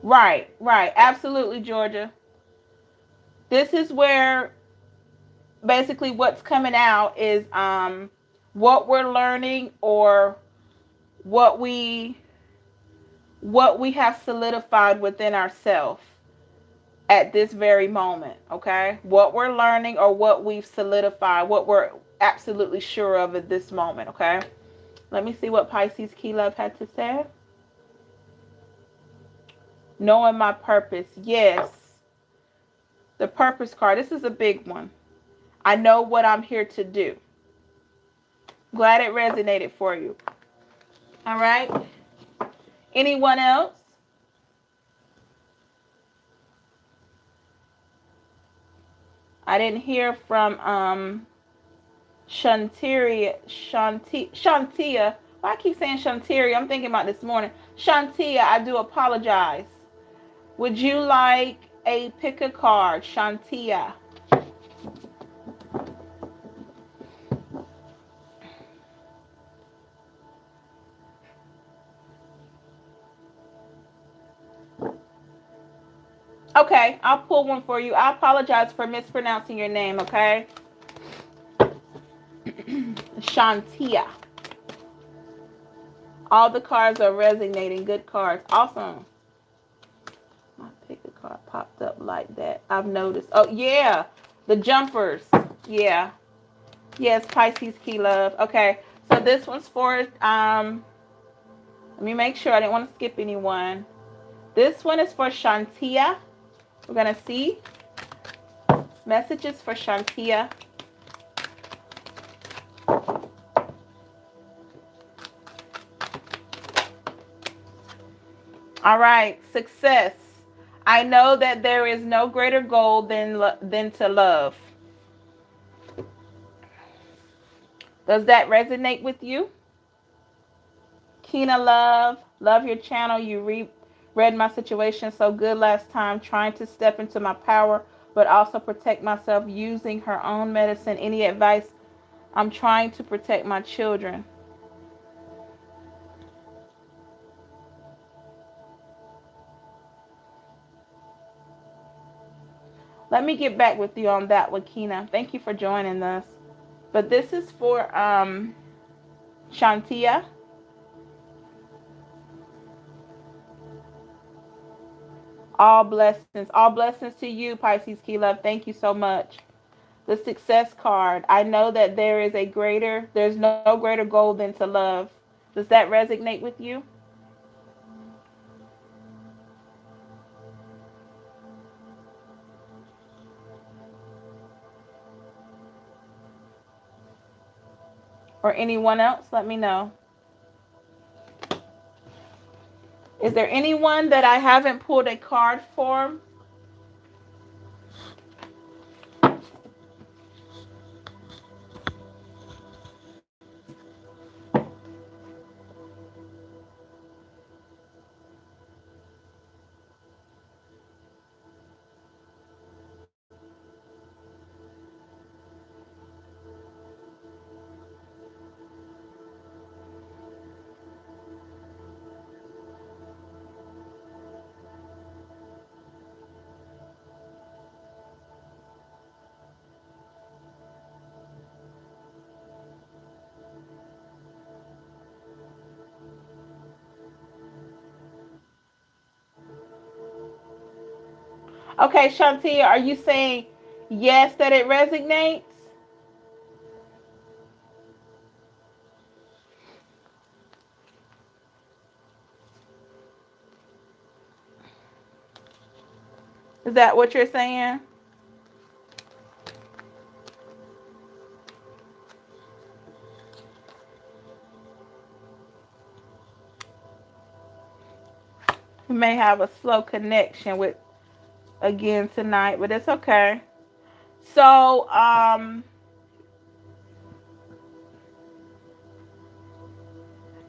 Right, right. Absolutely, Georgia. This is where basically what's coming out is what we're learning or what we have solidified within ourselves at this very moment, okay? What we're learning or what we've solidified, what we're absolutely sure of at this moment, okay? Let me see what Pisces Key Love had to say. Knowing my purpose. Yes. The purpose card. This is a big one. I know what I'm here to do. Glad it resonated for you. All right. Anyone else? I didn't hear from Shantia. Why I keep saying Shantiria? I'm thinking about this morning. Shantia, I do apologize. Would you like a pick a card, Shantia? Okay, I'll pull one for you. I apologize for mispronouncing your name, okay? Shantia. All the cards are resonating. Good cards. Awesome. My pick a card popped up like that. I've noticed. Oh, yeah. The jumpers. Yeah. Yes, Pisces Key Love. Okay. So this one's for, let me make sure I didn't want to skip anyone. This one is for Shantia. We're going to see messages for Shantia. All right, success. I know that there is no greater goal than to love. Does that resonate with you? Kina love your channel. You read my situation so good last time, trying to step into my power, but also protect myself using her own medicine. Any advice? I'm trying to protect my children. Let me get back with you on that one, Kina. Thank you for joining us. But this is for Shantia. All blessings to you, Pisces Key Love. Thank you so much. The success card. I know that there's no greater goal than to love. Does that resonate with you? Or anyone else? Let me know. Is there anyone that I haven't pulled a card for? Okay, Shantia, are you saying yes that it resonates? Is that what you're saying? We may have a slow connection with again tonight, but it's okay. So,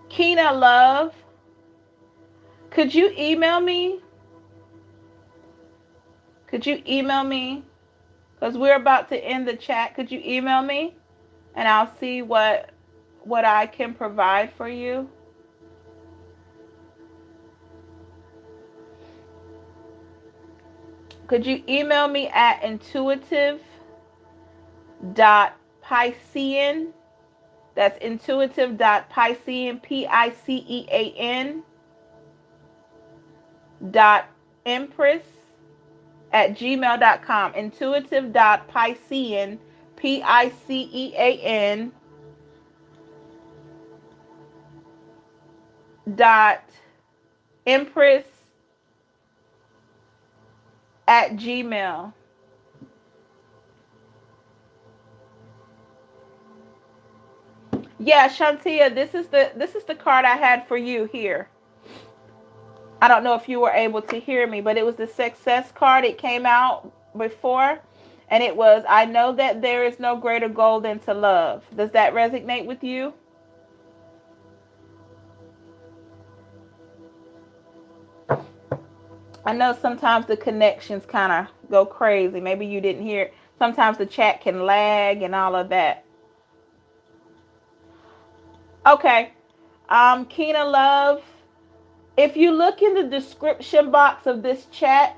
Kina Love, could you email me? Could you email me? Because we're about to end the chat. Could you email me? And I'll see what I can provide for you. Could you email me at intuitive.picean That's intuitive.picean, Picean .empress at gmail.com. Intuitive.picean, Picean .empress at gmail. Yeah, Shantia, this is the card I had for you here. I don't know if you were able to hear me, but it was the success card. It came out before, and it was, I know that there is no greater goal than to love. Does that resonate with you? I know sometimes the connections kind of go crazy. Maybe you didn't hear it. Sometimes the chat can lag and all of that. Okay. Kina Love, if you look in the description box of this chat,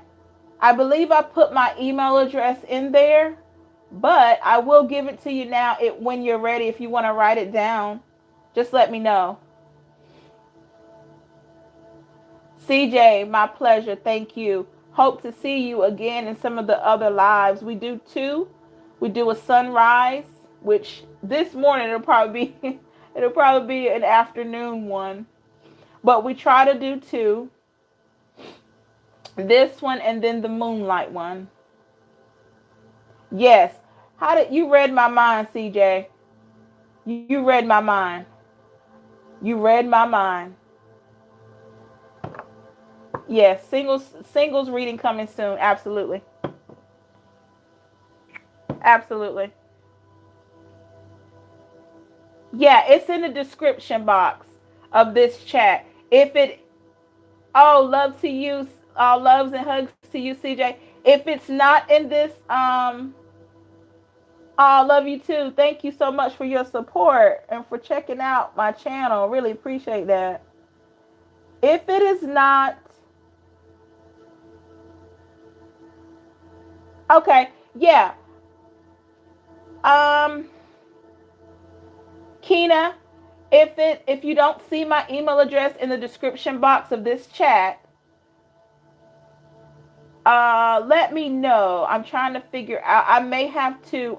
I believe I put my email address in there, but I will give it to you now when you're ready. If you want to write it down, just let me know. CJ, my pleasure. Thank you. Hope to see you again in some of the other lives. We do two. We do a sunrise, which this morning it'll probably be an afternoon one. But we try to do two. This one and then the moonlight one. Yes. How did you read my mind, CJ? You read my mind. You read my mind. Yes, singles reading coming soon. Absolutely. Absolutely. Yeah, it's in the description box of this chat. If it love to you, loves and hugs to you, CJ. If it's not in this love you too. Thank you so much for your support and for checking out my channel. Really appreciate that. If it is not, okay, yeah. Kina, if you don't see my email address in the description box of this chat, let me know. I'm trying to figure out. I may have to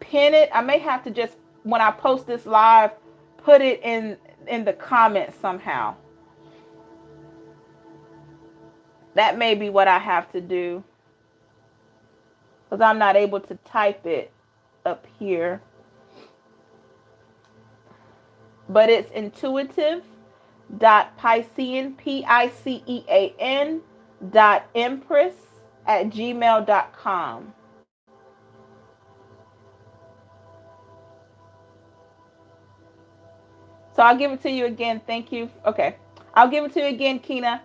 pin it. I may have to just, when I post this live, put it in the comments somehow. That may be what I have to do, because I'm not able to type it up here. But it's intuitive.picean, Picean .empress at gmail.com. So I'll give it to you again. Thank you. Okay. I'll give it to you again, Kina.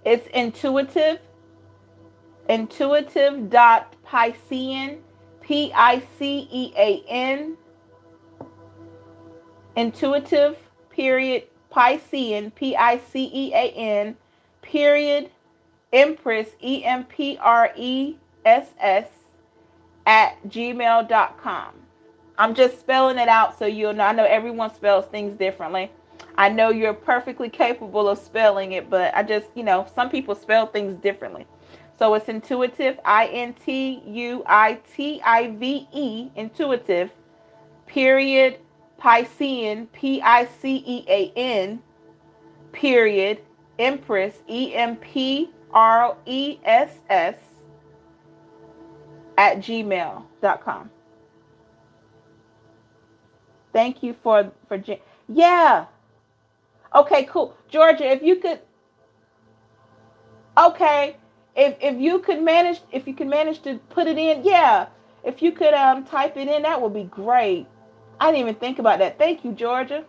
It's intuitive.picean, Picean, intuitive, period, Picean, Picean, period, empress, EMPRESS, at gmail.com. I'm just spelling it out so you'll know. I know everyone spells things differently. I know you're perfectly capable of spelling it, but I just, some people spell things differently. So it's intuitive, INTUITIVE, intuitive, period, Picean, PICEAN, period, empress, EMPRESS, at gmail.com. Thank you for yeah. Okay, cool. Georgia, if you could, okay, if you could manage to put it in, yeah. If you could type it in, that would be great. I didn't even think about that. Thank you, Georgia.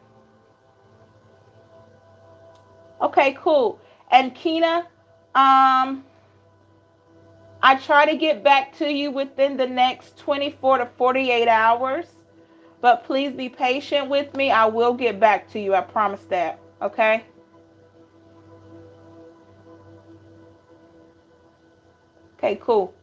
Okay, cool. And Kina, I try to get back to you within the next 24 to 48 hours. But please be patient with me. I will get back to you. I promise that. Okay? Okay, cool.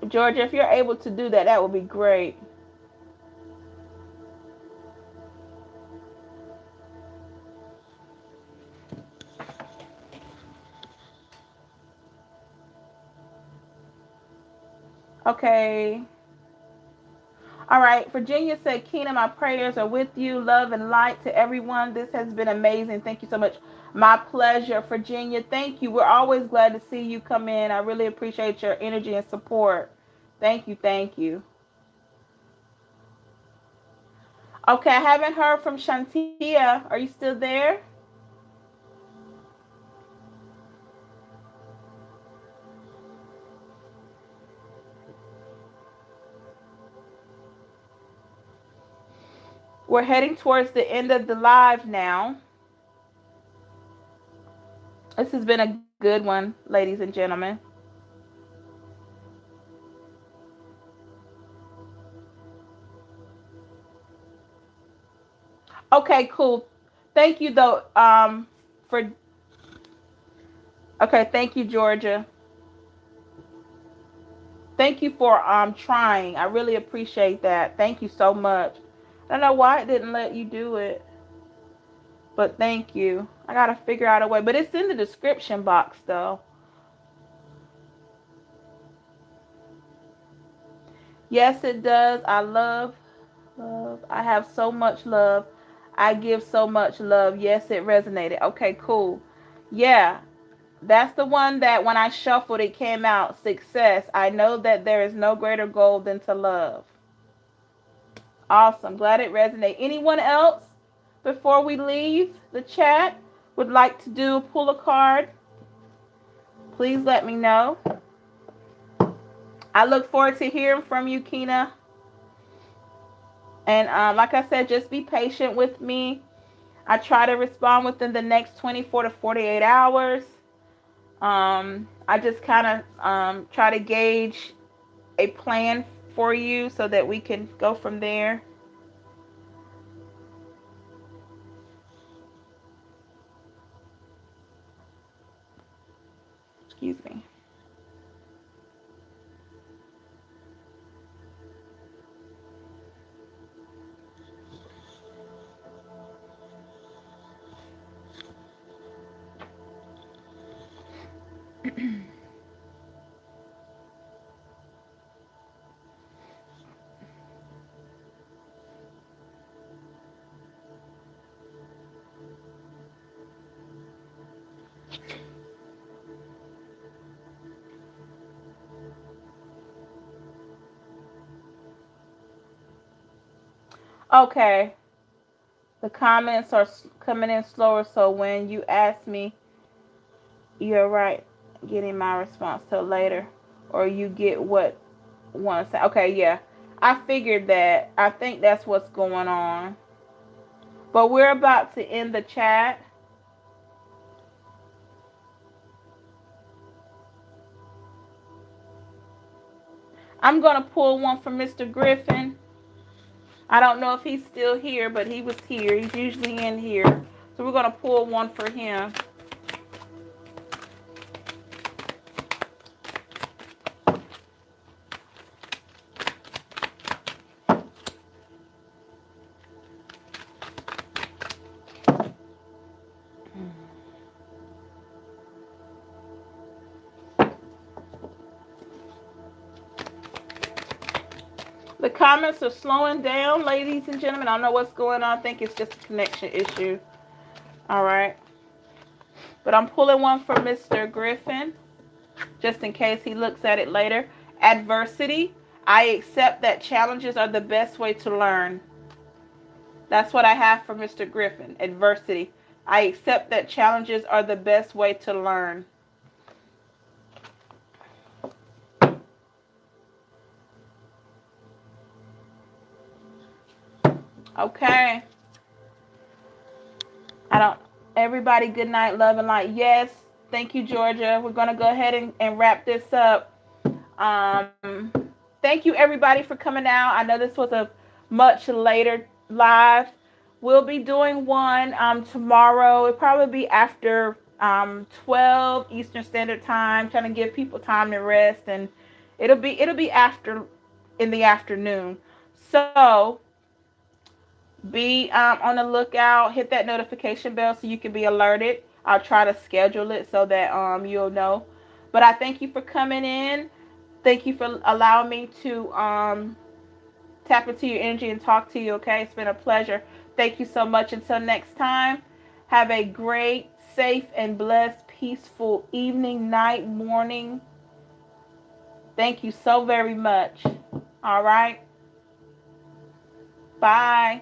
Georgia, if you're able to do that, that would be great. Okay. All right. Virginia said, Keena, my prayers are with you. Love and light to everyone. This has been amazing. Thank you so much. My pleasure, Virginia. Thank you. We're always glad to see you come in. I really appreciate your energy and support. Thank you. Thank you. Okay. I haven't heard from Shantia. Are you still there? We're heading towards the end of the live now. This has been a good one, ladies and gentlemen. Okay, cool. Thank you though. For okay, thank you, Georgia. Thank you for trying. I really appreciate that. Thank you so much. I don't know why it didn't let you do it, but thank you. I gotta figure out a way. But it's in the description box though. Yes, it does. I love. I have so much love. I give so much love. Yes, it resonated. Okay, cool. Yeah, that's the one that when I shuffled it came out. Success. I know that there is no greater goal than to love. Awesome. Glad it resonated. Anyone else before we leave the chat would like to do pull a card? Please let me know. I look forward to hearing from you, Keena. And like I said, just be patient with me. I try to respond within the next 24 to 48 hours. I just kind of try to gauge a plan for you so that we can go from there. Excuse me. Okay. The comments are coming in slower, so when you ask me, you're right, getting my response till later, or you get what one say. Okay, yeah, I figured that. I think that's what's going on. But we're about to end the chat. I'm gonna pull one from Mr. Griffin. I don't know if he's still here, but he was here. He's usually in here, so we're gonna pull one for him. The comments are slowing down, ladies and gentlemen. I don't know what's going on. I think it's just a connection issue. All right. But I'm pulling one for Mr. Griffin, just in case he looks at it later. Adversity. I accept that challenges are the best way to learn. That's what I have for Mr. Griffin. Adversity. I accept that challenges are the best way to learn. Okay. I don't. Everybody, good night, love and light. Yes. Thank you, Georgia. We're going to go ahead and wrap this up. Thank you, everybody, for coming out. I know this was a much later live. We'll be doing one tomorrow. It'll probably be after 12 Eastern Standard Time, trying to give people time to rest and It'll be after in the afternoon. So be on the lookout. Hit that notification bell so you can be alerted. I'll try to schedule it so that you'll know. But I thank you for coming in. Thank you for allowing me to tap into your energy and talk to you. Okay, it's been a pleasure. Thank you so much. Until next time, have a great, safe, and blessed, peaceful evening, night, morning. Thank you so very much. All right. Bye.